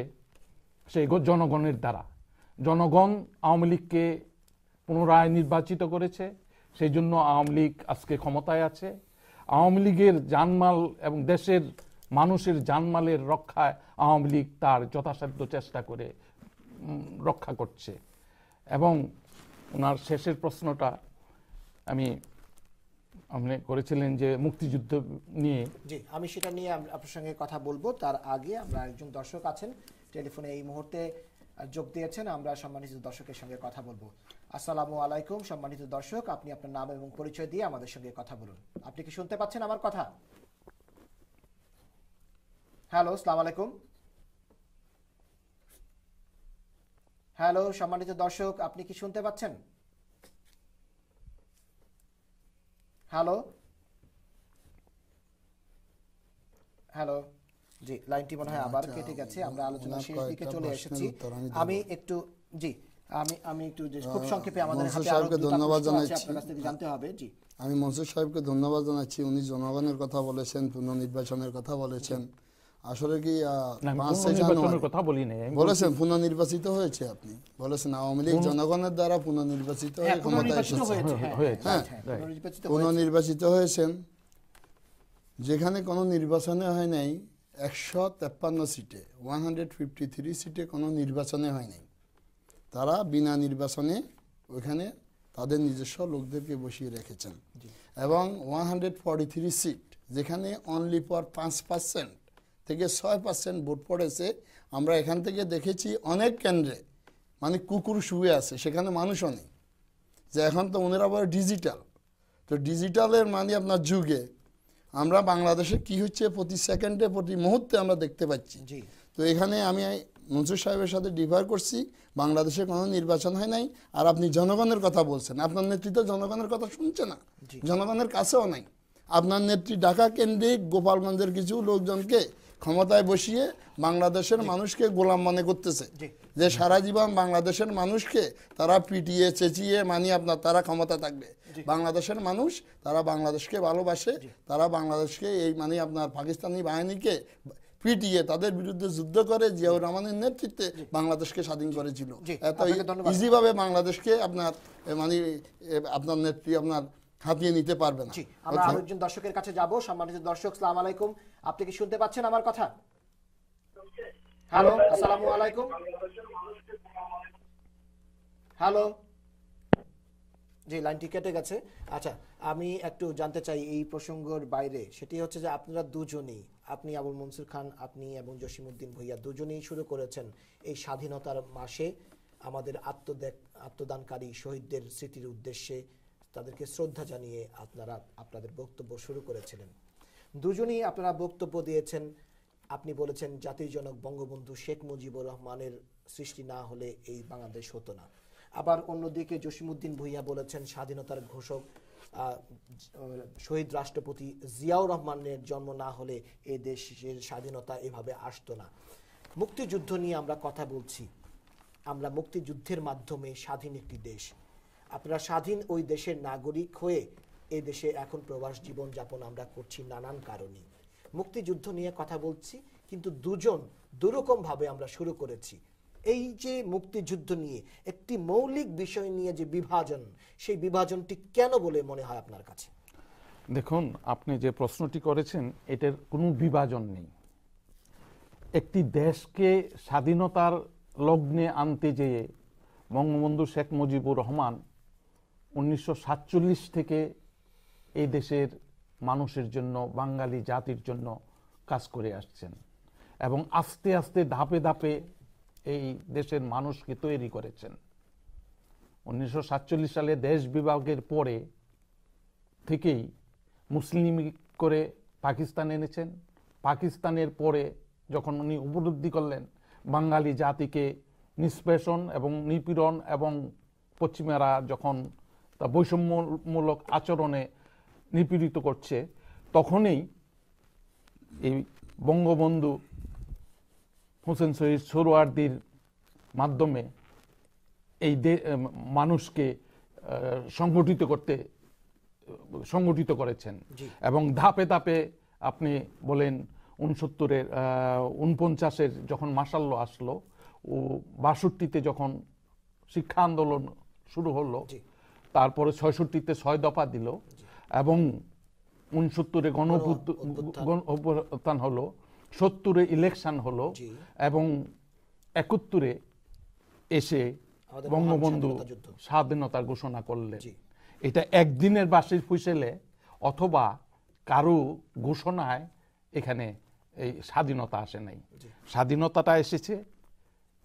সেই জনগণের দ্বারা। জনগণ আওয়ামী লীগকে পুনরায় নির্বাচিত করেছে, সেই জন্য আওয়ামী লীগ আজকে ক্ষমতায় আছে। আওয়ামী লীগের জানমাল এবং দেশের মানুষের জানমালের রক্ষায় আওয়ামী লীগ তার যথাসাধ্য চেষ্টা করে রক্ষা করছে। এবং ওনার শেষের প্রশ্নটা আপনি করেছিলেন যে মুক্তিযুদ্ধ নিয়ে। জি, আমি সেটা নিয়ে আপনার সঙ্গে কথা বলবো। তার আগে আমরা একজন দর্শক আছেন টেলিফোনে এই মুহূর্তে যোগ দিয়েছেন, আমরা সম্মানিত দর্শকের সঙ্গে কথা বলবো। আসসালামু আলাইকুম সম্মানিত দর্শক, আপনি আপনার নাম এবং পরিচয় দিয়ে আমাদের সঙ্গে কথা বলুন। আপনি কি শুনতে পাচ্ছেন আমার কথা? হ্যালো, আসসালামু আলাইকুম। হ্যালো সম্মানিত দর্শক, আপনি কি শুনতে পাচ্ছেন? হ্যালো হ্যালো জি, লাইনটি মনে হয় আবার কেটে গেছে। আমরা আলোচনা শেষ দিকে চলে এসেছি। আমি একটু খুব সংক্ষেপে আমাদের হাতে আরো ধন্যবাদ জানাচ্ছি, আপনার কাছ থেকে জানতে হবে। জি, আমি মনসুর সাহেবকে ধন্যবাদ জানাচ্ছি। উনি জনগণের কথা বলেছেন, পুনর্নির্বাচনের কথা বলেছেন। আসলে কি বলেছেন পুনর্নির্বাচিত হয়েছে? আপনি বলেছেন আওয়ামী লীগ জনগণের দ্বারা পুনর্নির্বাচিত হয়ে ক্ষমতায় এসেছে। হ্যাঁ, পুনর্নির্বাচিত হয়েছেন। যেখানে কোনো নির্বাচনে হয় নাই 153 সিটে, 153 সিটে কোনো নির্বাচনে হয় নাই। তারা বিনা নির্বাচনে ওইখানে তাদের নিজস্ব লোকদেরকে বসিয়ে রেখেছেন। এবং 143 সিট যেখানে অনলি ফর 5% থেকে 6% ভোট পড়েছে। আমরা এখান থেকে দেখেছি অনেক কেন্দ্রে মানে কুকুর শুয়ে আছে, সেখানে মানুষও নেই। যে এখন তো ওনারা আবার ডিজিটাল, তো ডিজিটালের মানে আপনার যুগে আমরা বাংলাদেশে কি হচ্ছে প্রতি সেকেন্ডে প্রতি মুহূর্তে আমরা দেখতে পাচ্ছি। তো এখানে আমি মনসুর সাহেবের সাথে ডিফার করছি, বাংলাদেশে কোনো নির্বাচন হয় নাই। আর আপনি জনগণের কথা বলছেন, আপনার নেতৃত্ব জনগণের কথা শুনছে না, জনগণের কাছেও নাই। আপনার নেত্রী ঢাকা কেন্দ্রিক গোপালগঞ্জের কিছু লোকজনকে ক্ষমতায় বসিয়ে বাংলাদেশের মানুষকে গোলাম মনে করতেছে, যে সারা জীবন বাংলাদেশের মানুষকে তারা পিটিয়ে চেঁচিয়ে তারা ক্ষমতা থাকবে। বাংলাদেশের মানুষ তারা বাংলাদেশকে ভালোবাসে, তারা বাংলাদেশকে এই পাকিস্তানি বাহিনীকে পিটিয়ে তাদের বিরুদ্ধে যুদ্ধ করে জিয়াউর রহমানের নেতৃত্বে বাংলাদেশকে স্বাধীন করেছিল। এত ইজিভাবে বাংলাদেশকে আপনার মানে আপনার নেত্রী আপনার হাতিয়ে নিতে পারবে না। আমরা আরেকজন দর্শকের কাছে যাব। সম্মানিত দর্শক, আসসালামু আলাইকুম, আপনি কি শুনতে পাচ্ছেন আমার কথা? হ্যালো, আসসালামু আলাইকুম। হ্যালো, জি, লাইনটি কেটে গেছে। আচ্ছা, আমি একটু জানতে চাই এই প্রসঙ্গের বাইরে, সেটি হচ্ছে যে আপনারা দুজনেই, আপনি আবুল মনসুর খান, আপনি এবং জসিমউদ্দিন ভুইয়া দুজনেই শুরু করেছেন এই স্বাধীনতার মাসে আমাদের আত্মদানকারী শহীদদের স্মৃতির উদ্দেশ্যে তাদেরকে শ্রদ্ধা জানিয়ে আপনারা আপনাদের বক্তব্য শুরু করেছিলেন। দুজনেই আপনারা বক্তব্য দিয়েছেন। আপনি বলেছেন জাতির জনক বঙ্গবন্ধু শেখ মুজিবুর রহমানের সৃষ্টি না হলে এই বাংলাদেশ হতো না। আবার অন্যদিকে জসিমউদ্দিন ভুইয়া বলেছেন স্বাধীনতার ঘোষক শহীদ রাষ্ট্রপতি জিয়াউর রহমানের জন্ম না হলে এই দেশের স্বাধীনতা এভাবে আসতো না। মুক্তিযুদ্ধ নিয়ে আমরা কথা বলছি। আমরা মুক্তিযুদ্ধের মাধ্যমে স্বাধীন একটি দেশ, আপনারা স্বাধীন ওই দেশের নাগরিক হয়ে এই দেশে এখন প্রবাস জীবন যাপন আমরা করছি নানান কারণে। মুক্তিযুদ্ধ নিয়ে কথা বলছি, কিন্তু দুজন দুরকম ভাবে আমরা শুরু করেছি। এই যে মুক্তিযুদ্ধ নিয়ে একটি মৌলিক বিষয় নিয়ে যে বিভাজন, সেই বিভাজনটি কেন বলে মনে হয় আপনার কাছে? দেখুন, আপনি যে প্রশ্নটি করেছেন এটার কোনো বিভাজন নেই। একটি দেশকে স্বাধীনতার লগ্নে আনতে যেয়ে বঙ্গবন্ধু শেখ মুজিবুর রহমান 1947 থেকে এই দেশের মানুষের জন্য, বাঙালি জাতির জন্য কাজ করে আসছেন এবং আস্তে আস্তে ধাপে ধাপে এই দেশের মানুষকে তৈরি করেছেন। 1947 সালে দেশ বিভাগের পরে থেকেই মুসলিম করে পাকিস্তান এনেছেন। পাকিস্তানের পরে যখন উনি উপলব্ধি করলেন বাঙালি জাতিকে নিষ্পেষণ এবং নিপীড়ন এবং পশ্চিমারা যখন তা বৈষম্যমূলক আচরণে নিপীড়িত করছে, তখনই এই বঙ্গবন্ধু হোসেন শহীদ সোহরাওয়ার্দীর মাধ্যমে এই মানুষকে সংগঠিত করেছেন এবং ধাপে ধাপে আপনি বলেন 49-এর যখন মার্শাল ল আসলো ও 62-তে যখন শিক্ষা আন্দোলন শুরু হলো, তারপরে 66-তে 6 দফা দিল এবং 69-এ গণঅভ্যুত্থান হলো, 70-এ ইলেকশন হলো এবং 71-এ এসে বঙ্গবন্ধু স্বাধীনতার ঘোষণা করলেন। এটা একদিনের বাসির ফুসেলে অথবা কারো ঘোষণায় এখানে এই স্বাধীনতা আসে নাই। স্বাধীনতাটা এসেছে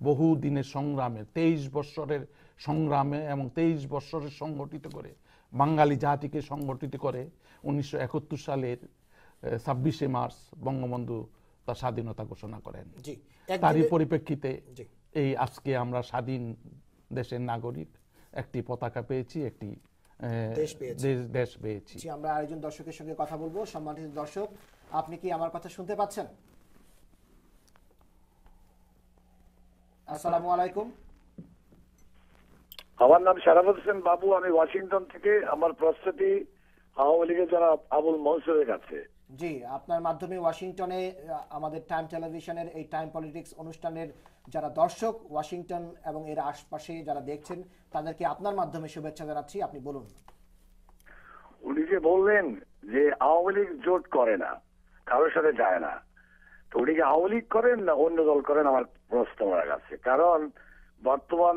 বহু দিনের সংগ্রামে, 23 বছরের সংগ্রামে এবং 23 বছরের সংগঠিত করে বাঙালি জাতিকে সংগঠিত করে 1971 সালের 26শে মার্চ বঙ্গবন্ধু তার স্বাধীনতা ঘোষণা করেন। তারই পরিপ্রেক্ষিতে এই আজকে আমরা স্বাধীন দেশের নাগরিক, একটি পতাকা পেয়েছি, একটি দেশ পেয়েছি। আমরা আরেকজন দর্শকের সঙ্গে কথা বলবো। সম্মানিত দর্শক, আপনি কি আমার কথা শুনতে পাচ্ছেন? আসসালামু আলাইকুম। আমার নাম শারাফত হোসেন বাবু, আমি ওয়াশিংটন থেকে। আমার প্রস্তুতি আওয়ামী লীগের জনাব আবুল মনসুরের কাছে। জি, আপনার মাধ্যমে ওয়াশিংটনে আমাদের টাইম টেলিভিশনের এই টাইম পলিটিক্স অনুষ্ঠানের যারা দর্শক ওয়াশিংটন এবং এর আশপাশে যারা দেখছেন তাদেরকে আপনার মাধ্যমে শুভেচ্ছা জানাচ্ছি। আপনি বলুন। উনি যে বললেন যে আওয়ামী লীগ জোট করে না, কারোর সাথে যায় না, তো উনি কি আওয়ামী লীগ করেন না অন্য দল করেন? আমার প্রশ্ন ওনার কাছে। কারণ বর্তমান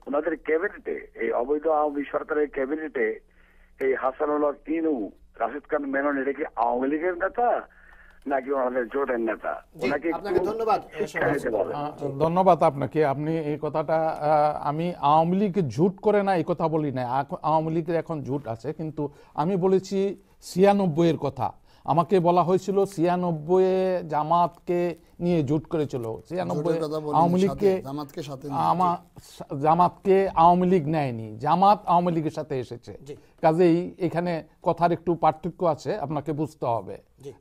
ওনাদের ক্যাবিনেটে, এই অবৈধ আওয়ামী সরকারের ক্যাবিনেটে এই হাসানুল হক ইনু, রাশিদ খান মেনন, এটা কি আওয়ামী লীগের নেতা নাকি ওনাদের জোটের নেতা? ধন্যবাদ আপনাকে। আপনি এই কথাটা, আমি আওয়ামী লীগ জোট করে না এই কথা বলি না। আওয়ামী লীগের এখন জোট আছে, কিন্তু আমি বলেছি 96-এর কথা। আমাকে বলা হয়েছিল 96-এ জামাতকে নিয়ে জোট করেছিল। 96-এ আওয়ামী লীগকে, জামাতকে আওয়ামী লীগ নেয়নি, জামাত আওয়ামী লীগের সাথে এসেছে। কাজেই এখানে কথার একটু পার্থক্য আছে, আপনাকে বুঝতে হবে।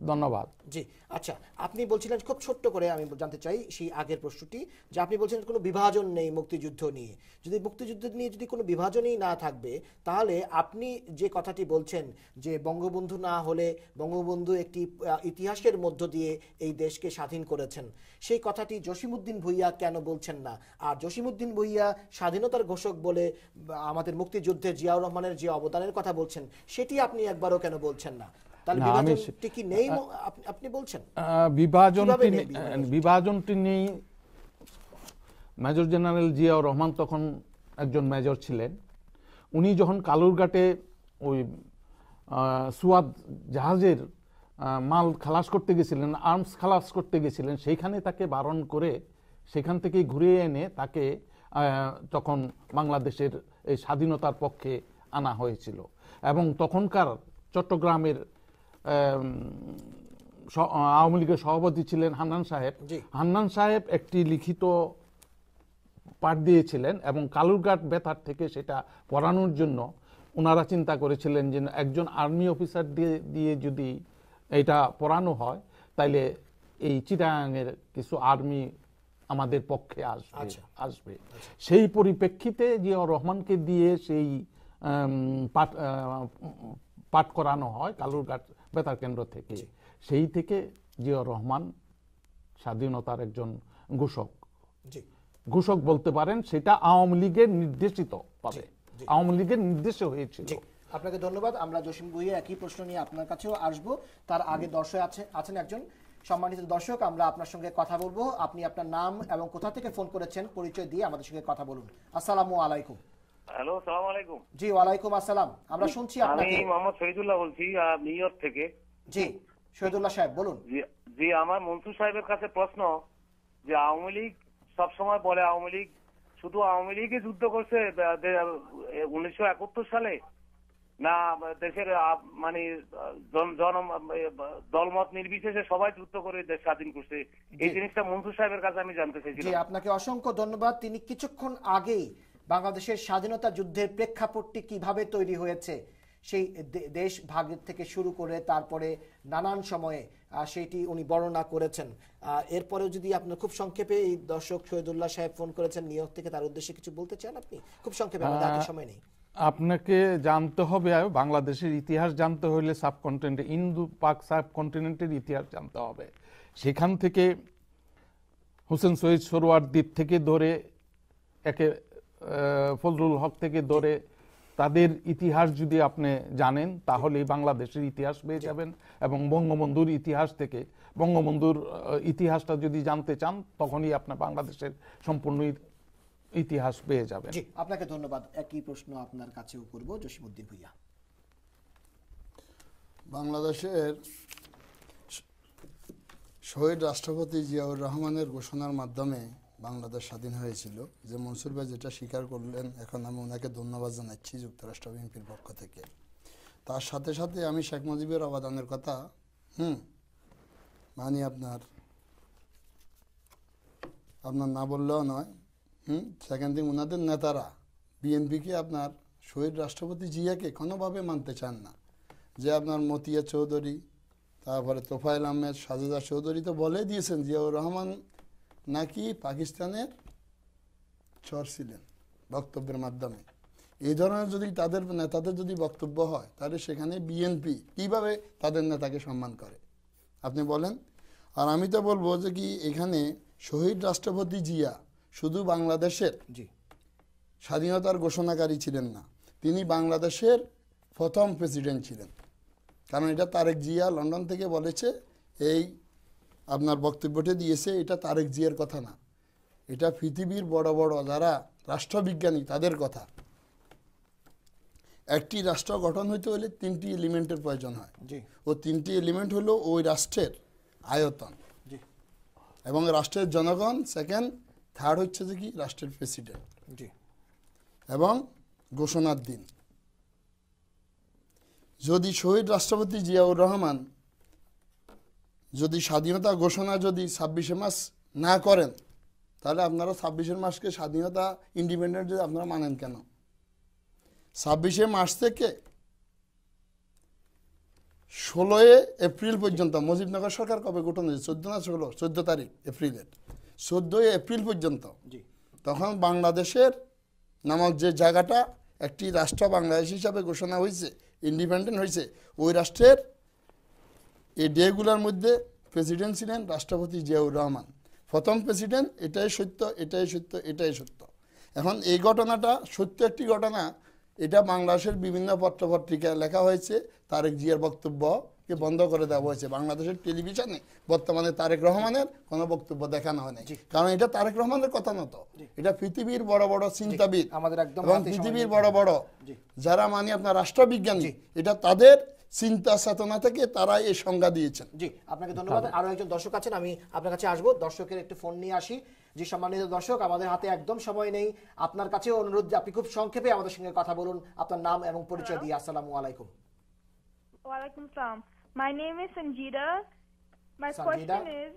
ধন্যবাদ। জি, আচ্ছা, আপনি বলছিলেন খুব ছোট্ট করে আমি জানতে চাই সেই আগের প্রশ্নটি, যে আপনি বলছিলেন কোনো বিভাজন নেই মুক্তিযুদ্ধ নিয়ে। যদি মুক্তিযুদ্ধ নিয়ে যদি কোনো বিভাজনই না থাকবে, তাহলে আপনি যে কথাটি বলছেন যে বঙ্গবন্ধু না হলে বঙ্গবন্ধু একটি ইতিহাসের মধ্য দিয়ে এই দেশকে স্বাধীন করেছেন, সেই কথাটি জসিমউদ্দিন ভূঁইয়া কেন বলছেন না? আর জসিমউদ্দিন ভূঁইয়া স্বাধীনতার ঘোষক বলে আমাদের মুক্তিযুদ্ধে জিয়াউর রহমানের যে অবদানের কথা বলছেন, সেটি আপনি একবারও কেন বলছেন না? বিভাজনটি নেই। মেজর জেনারেল জিয়াউর রহমান তখন একজন মেজর ছিলেন। উনি যখন কালুরঘাটে ওই সুয়াদ জাহাজের মাল খালাস করতে গেছিলেন, আর্মস খালাস করতে গেছিলেন, সেইখানে তাকে বারণ করে সেখান থেকে ঘুরিয়ে এনে তাকে তখন বাংলাদেশের এই স্বাধীনতার পক্ষে আনা হয়েছিল। এবং তখনকার চট্টগ্রামের আওয়ামী লীগের সভাপতি ছিলেন হান্নান সাহেব। হান্নান সাহেব একটি লিখিত পাঠ দিয়েছিলেন এবং কালুরঘাট বেতার থেকে সেটা পড়ানোর জন্য ওনারা চিন্তা করেছিলেন যে একজন আর্মি অফিসার দিয়ে যদি এটা পড়ানো হয় তাইলে এই চিটাগাংয়ের কিছু আর্মি আমাদের পক্ষে আসবে। সেই পরিপ্রেক্ষিতে জিয়াউর রহমানকে দিয়ে সেই পাঠ করানো হয় কালুরঘাট বেতার কেন্দ্র থেকে। সেই থেকে জিয়াউর রহমান স্বাধীনতার একজন ঘোষক বলতে পারেন। সেটা আওয়ামী লীগের নির্দেশিত পাবে, আওয়ামী লীগের নির্দেশে হয়েছিল। আপনাকে ধন্যবাদ। আমরা জসিম ভূঁইয়া একই প্রশ্ন নিয়ে আপনার কাছেও আসব। তার আগে দর্শক আছেন একজন সম্মানিত দর্শক, আমরা আপনার সঙ্গে কথা বলবো। আপনি আপনার নাম এবং কোথা থেকে ফোন করেছেন পরিচয় দিয়ে আমাদের সঙ্গে কথা বলুন। আসসালামু আলাইকুম। হ্যালো, আসসালামু আলাইকুম। জি, ওয়ালাইকুম আসসালাম। আমরা শুনছি আপনাকে। আমি মোহাম্মদ শহীদুল্লাহ বলছি নিউ ইয়র্ক থেকে। জি, শহীদুল্লাহ সাহেব বলুন। জি, আমার মনসুর সাহেবের কাছে প্রশ্ন যে আওয়ামী লীগ সবসময় বলে আওয়ামী লীগ শুধু আওয়ামী লীগই যুদ্ধ করছে 1971 সালে, না দেশের মানে দলমত নির্বিশেষে সবাই যুদ্ধ করে দেশ স্বাধীন করছে? এই জিনিসটা মনসুর সাহেবের কাছে আমি জানতে চাইছিলাম। জি, আপনাকে অসংখ্য ধন্যবাদ। তিনি কিছুক্ষণ আগেই বাংলাদেশের স্বাধীনতা যুদ্ধের প্রেক্ষাপটটি কিভাবে তৈরি হয়েছে, সেই দেশ ভাগ থেকে শুরু করে তারপরে নানান সময়ে সেইটি উনি বর্ণনা করেছেন। এরপরেও যদি আপনার খুব সংক্ষেপে, এই দর্শক শহীদুল্লাহ সাহেব ফোন করেছেন নিউ ইয়র্ক থেকে, তার উদ্দেশ্যে কিছু বলতে চান আপনি? খুব সংক্ষেপে, আমাদের হাতে সময় নেই। আপনাকে জানতে হবে বাংলাদেশের ইতিহাস জানতে হলে সাবকন্টিনেন্টে ইন্দো পাক সাবকন্টিনেন্টের ইতিহাস জানতে হবে। সেখান থেকে হোসেন শহীদ সরোয়ার দ্বীপ থেকে ধরে একে ফজলুল হক থেকে ধরে তাদের ইতিহাস যদি আপনি জানেন তাহলে বাংলাদেশের ইতিহাস পেয়ে যাবেন। এবং বঙ্গবন্ধুর ইতিহাস থেকে বঙ্গবন্ধুর ইতিহাসটা যদি জানতে চান তখনই আপনার বাংলাদেশের সম্পূর্ণ ইতিহাস পেয়ে যাবেন। জি, আপনাকে ধন্যবাদ। একই প্রশ্ন আপনার কাছেও করব, জসিমউদ্দিন ভূঁইয়া। বাংলাদেশের শহীদ রাষ্ট্রপতি জিয়াউর রহমানের ঘোষণার মাধ্যমে বাংলাদেশ স্বাধীন হয়েছিল, যে মনসুর ভাই যেটা স্বীকার করলেন, এখন আমি ওনাকে ধন্যবাদ জানাচ্ছি যুক্তরাষ্ট্র বিএনপির পক্ষ থেকে। তার সাথে সাথে আমি শেখ মুজিবের অবদানের কথা মানি, আপনার না বললেও নয়। সেকেন্ড থিং, ওনাদের নেতারা বিএনপিকে আপনার শহীদ রাষ্ট্রপতি জিয়াকে কোনোভাবে মানতে চান না। যে আপনার মতিয়া চৌধুরী, তারপরে তোফায়েল আহমেদ, সাজেদা চৌধুরী তো বলে দিয়েছেন জিয়াউর রহমান নাকি পাকিস্তানের চর ছিলেন বক্তব্যের মাধ্যমে। এই ধরনের যদি তাদের নেতাদের যদি বক্তব্য হয়, তাহলে সেখানে বিএনপি কিভাবে তাদের নেতাকে সম্মান করে আপনি বলেন? আর আমি তো বলবো যে কি, এখানে শহীদ রাষ্ট্রপতি জিয়া শুধু বাংলাদেশের স্বাধীনতার ঘোষণাকারী ছিলেন না, তিনি বাংলাদেশের প্রথম প্রেসিডেন্ট ছিলেন। কারণ এটা তারেক জিয়া লন্ডন থেকে বলেছে, এই আপনার বক্তব্যটা দিয়েছে, এটা তারেক জিয়ার কথা না, এটা পৃথিবীর বড় বড় যারা রাষ্ট্রবিজ্ঞানী তাদের কথা। একটি রাষ্ট্র গঠন হইতে হলে 3টি এলিমেন্টের প্রয়োজন হয়। ও 3টি এলিমেন্ট হলো ওই রাষ্ট্রের আয়তন এবং রাষ্ট্রের জনগণ, সেকেন্ড থার্ড হচ্ছে যে কি রাষ্ট্রের প্রেসিডেন্ট এবং ঘোষণার দিন। যদি শহীদ রাষ্ট্রপতি জিয়াউর রহমান যদি স্বাধীনতা ঘোষণা যদি 26শে মার্চ না করেন, তাহলে আপনারা 26শে মার্চকে স্বাধীনতা ইন্ডিপেন্ডেন্ট যদি আপনারা মানেন কেন? 26শে মার্চ থেকে 16 এপ্রিল পর্যন্ত মুজিবনগর সরকার কবে গঠন হয়েছে 14 না 14 তারিখ এপ্রিলের 14 এপ্রিল পর্যন্ত তখন বাংলাদেশের নামক যে জায়গাটা একটি রাষ্ট্র বাংলাদেশ হিসাবে ঘোষণা হয়েছে ইন্ডিপেন্ডেন্ট হয়েছে ওই রাষ্ট্রের এই ডেগুলোর মধ্যে প্রেসিডেন্ট ছিলেন রাষ্ট্রপতি জিয়াউর রহমান প্রথম প্রেসিডেন্ট এটাই সত্য এটাই সত্য এটাই সত্য এখন এই ঘটনাটা সত্য একটি ঘটনা এটা বাংলাদেশের বিভিন্ন পত্রপত্রিকায় লেখা হয়েছে তারেক জিয়ার বক্তব্যকে বন্ধ করে দেওয়া হয়েছে বাংলাদেশের টেলিভিশনে বর্তমানে তারেক রহমানের কোনো বক্তব্য দেখানো হয় না কারণ এটা তারেক রহমানের কথা নতো এটা পৃথিবীর বড় বড় চিন্তাবিদ এবং পৃথিবীর বড় বড় যারা মানে আপনার রাষ্ট্রবিজ্ঞানী এটা তাদের চিন্তা চেতনা থেকে তারা এই সংজ্ঞা দিয়েছেন। জি আপনাকে ধন্যবাদ। আরো একজন দর্শক আছেন, আমি আপনার কাছে আসবো। দর্শকের একটু ফোন নিয়ে আসি। জি সম্মানিত দর্শক, আমাদের হাতে একদম সময় নেই, আপনার কাছে অনুরোধ যে আপনি খুব সংক্ষেপে আমাদের সঙ্গে কথা বলুন, আপনার নাম এবং পরিচয় দিয়ে। আসসালামু আলাইকুম। ওয়ালাইকুম আসসালাম। My name is Sanjida. My question is,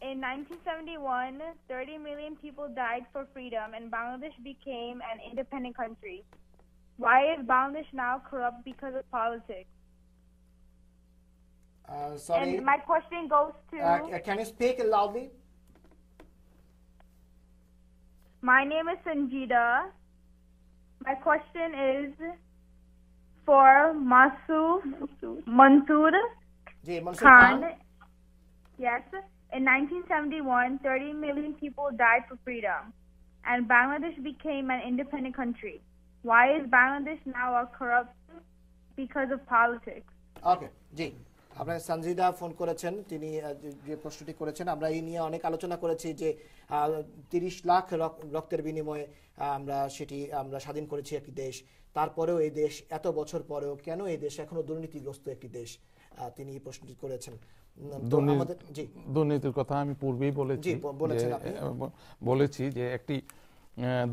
in 1971, 30 million people died for freedom and Bangladesh became an independent country. Why is Bangladesh now corrupt because of politics? Sorry. And my question goes to... can you speak loudly? My name is Sanjida. My question is for Mansoor Khan. Yes. In 1971, 30 million people died for freedom and Bangladesh became an independent country. Why is Bangladesh now a corrupt because of politics? Okay, জি আপনার Sanjida phone করেছেন, তিনি যে প্রশ্নটি করেছেন আমরা এই নিয়ে অনেক আলোচনা করেছি যে 30 লাখ রক্তের বিনিময়ে আমরা স্বাধীন করেছি একটি দেশ, তারপরেও এই দেশ এত বছর পরেও কেন এই দেশ এখনো দুর্নীতিগ্রস্ত একটি দেশ, তিনি এই প্রশ্নটি করেছেন। দুর্নীতির কথা আমি পূর্বেই বলেছি যে একটি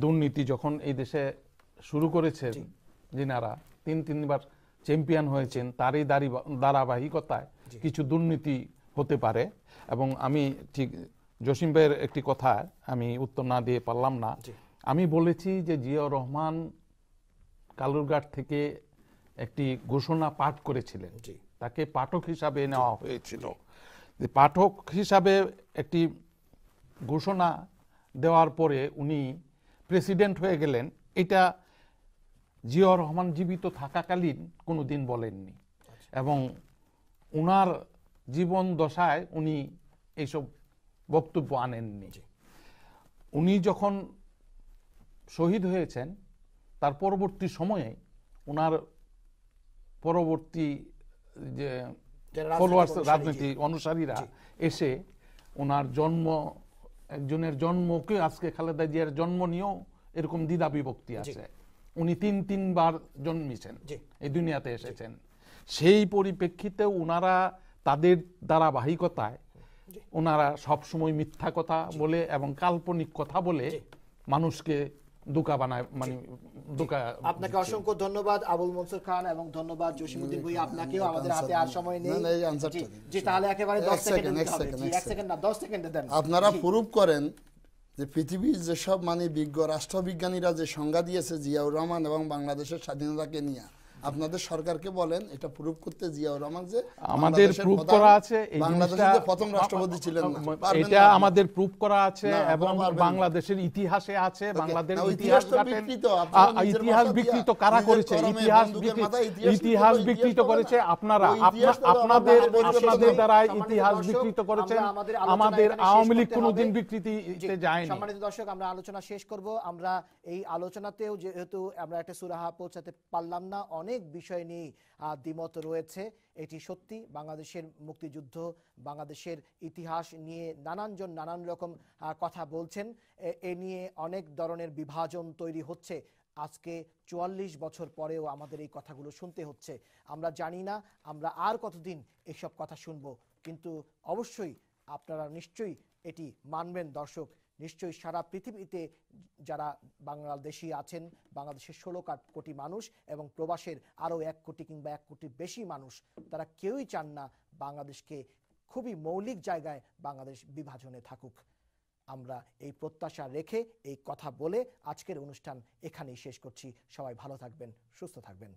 দুর্নীতি যখন এই দেশে শুরু করেছেন যিনারা 3-3বার চ্যাম্পিয়ন হয়েছেন তারই ধারাবাহিকতায় কিছু দুর্নীতি হতে পারে। এবং আমি ঠিক জসিম ভাইয়ের একটি কথা আমি উত্তর না দিয়ে পারলাম না, আমি বলেছি যে জিয়াউর রহমান কালুরঘাট থেকে একটি ঘোষণা পাঠ করেছিলেন, তাকে পাঠক হিসাবে নেওয়া হয়েছিল, যে পাঠক হিসাবে একটি ঘোষণা দেওয়ার পরে উনি প্রেসিডেন্ট হয়ে গেলেন, এটা জিয়াউর রহমান জীবিত থাকাকালীন কোনোদিন বলেননি এবং ওনার জীবন দশায় উনি এইসব বক্তব্য আনেননি। উনি যখন শহীদ হয়েছেন তার পরবর্তী সময়ে ওনার পরবর্তী যে ফলোয়ার্স রাজনীতি অনুসারীরা এসে ওনার একজনের জন্মকে আজকে খালেদা জিয়ার জন্ম নিয়েও এরকম দ্বিধা বিভক্তি আছে। উনি 3-3বার জন্মেছেন, এই দুনিয়াতে এসেছেন, সেই পরিপ্রেক্ষিতে ওনারা তাদের ধারাবাহিকতায় ওনারা সবসময় মিথ্যা কথা বলে এবং কাল্পনিক কথা বলে মানুষকে ধোঁকা বানায়, মানে ধোঁকা। আপনাকে অসংখ্য ধন্যবাদ আবুল মনসুর খান এবং ধন্যবাদ জসিমউদ্দিন ভুঁইয়া, আপনাকেও। আমাদের হাতে আর সময় নেই, জি তাহলে একেবারে 10 সেকেন্ড, 1 সেকেন্ড না 10 সেকেন্ডে দেন। আপনারা প্রুফ করেন যে পৃথিবীর যেসব মানে বিজ্ঞ রাষ্ট্রবিজ্ঞানীরা যে সংজ্ঞা দিয়েছে জিয়াউর রহমান এবং বাংলাদেশের স্বাধীনতাকে নিয়ে, আপনাদের সরকারকে বলেন এটা প্রুফ করতে জিয়াউর রহমান যে আমাদের প্রুফ করা আছে, এই বাংলাদেশের প্রথম রাষ্ট্রপতি ছিলেন না, এটা আমাদের প্রুফ করা আছে এবং বাংলাদেশের ইতিহাসে আছে। বাংলাদেশের ইতিহাস বিকৃত কারা করেছে? ইতিহাস বিকৃত করেছে আপনারা, আপনাদের দ্বারা ইতিহাস বিকৃত করেছেন। আমাদের আওয়ামী লীগ কোনোদিন বিকৃতিতে যায়নি। সম্মানিত দর্শক, আমরা আলোচনা শেষ করব। আমরা এই আলোচনাতেও যেহেতু আমরা একটা সুরাহা পৌঁছাতে পারলাম না, অনেক বিষয় নিয়ে দ্বিমত রয়েছে, এটি সত্যি। বাংলাদেশের মুক্তিযুদ্ধ, বাংলাদেশের ইতিহাস নিয়ে নানানজন নানান রকম কথা বলছেন, এ নিয়ে অনেক ধরনের বিভাজন তৈরি হচ্ছে। আজকে 44 বছর পরেও আমাদের এই কথাগুলো শুনতে হচ্ছে। আমরা জানি না আমরা আর কতদিন এসব কথা শুনবো, কিন্তু অবশ্যই আপনারা নিশ্চয়ই এটি মানবেন দর্শক, নিশ্চয়ই সারা পৃথিবীতে যারা বাংলাদেশি আছেন, বাংলাদেশের 16 কোটি মানুষ এবং প্রবাসের আরও 1 কোটি কিংবা 1 কোটির বেশি মানুষ, তারা কেউই চান না বাংলাদেশকে খুবই মৌলিক জায়গায় বাংলাদেশ বিভাজনে থাকুক। আমরা এই প্রত্যাশা রেখে এই কথা বলে আজকের অনুষ্ঠান এখানেই শেষ করছি। সবাই ভালো থাকবেন, সুস্থ থাকবেন।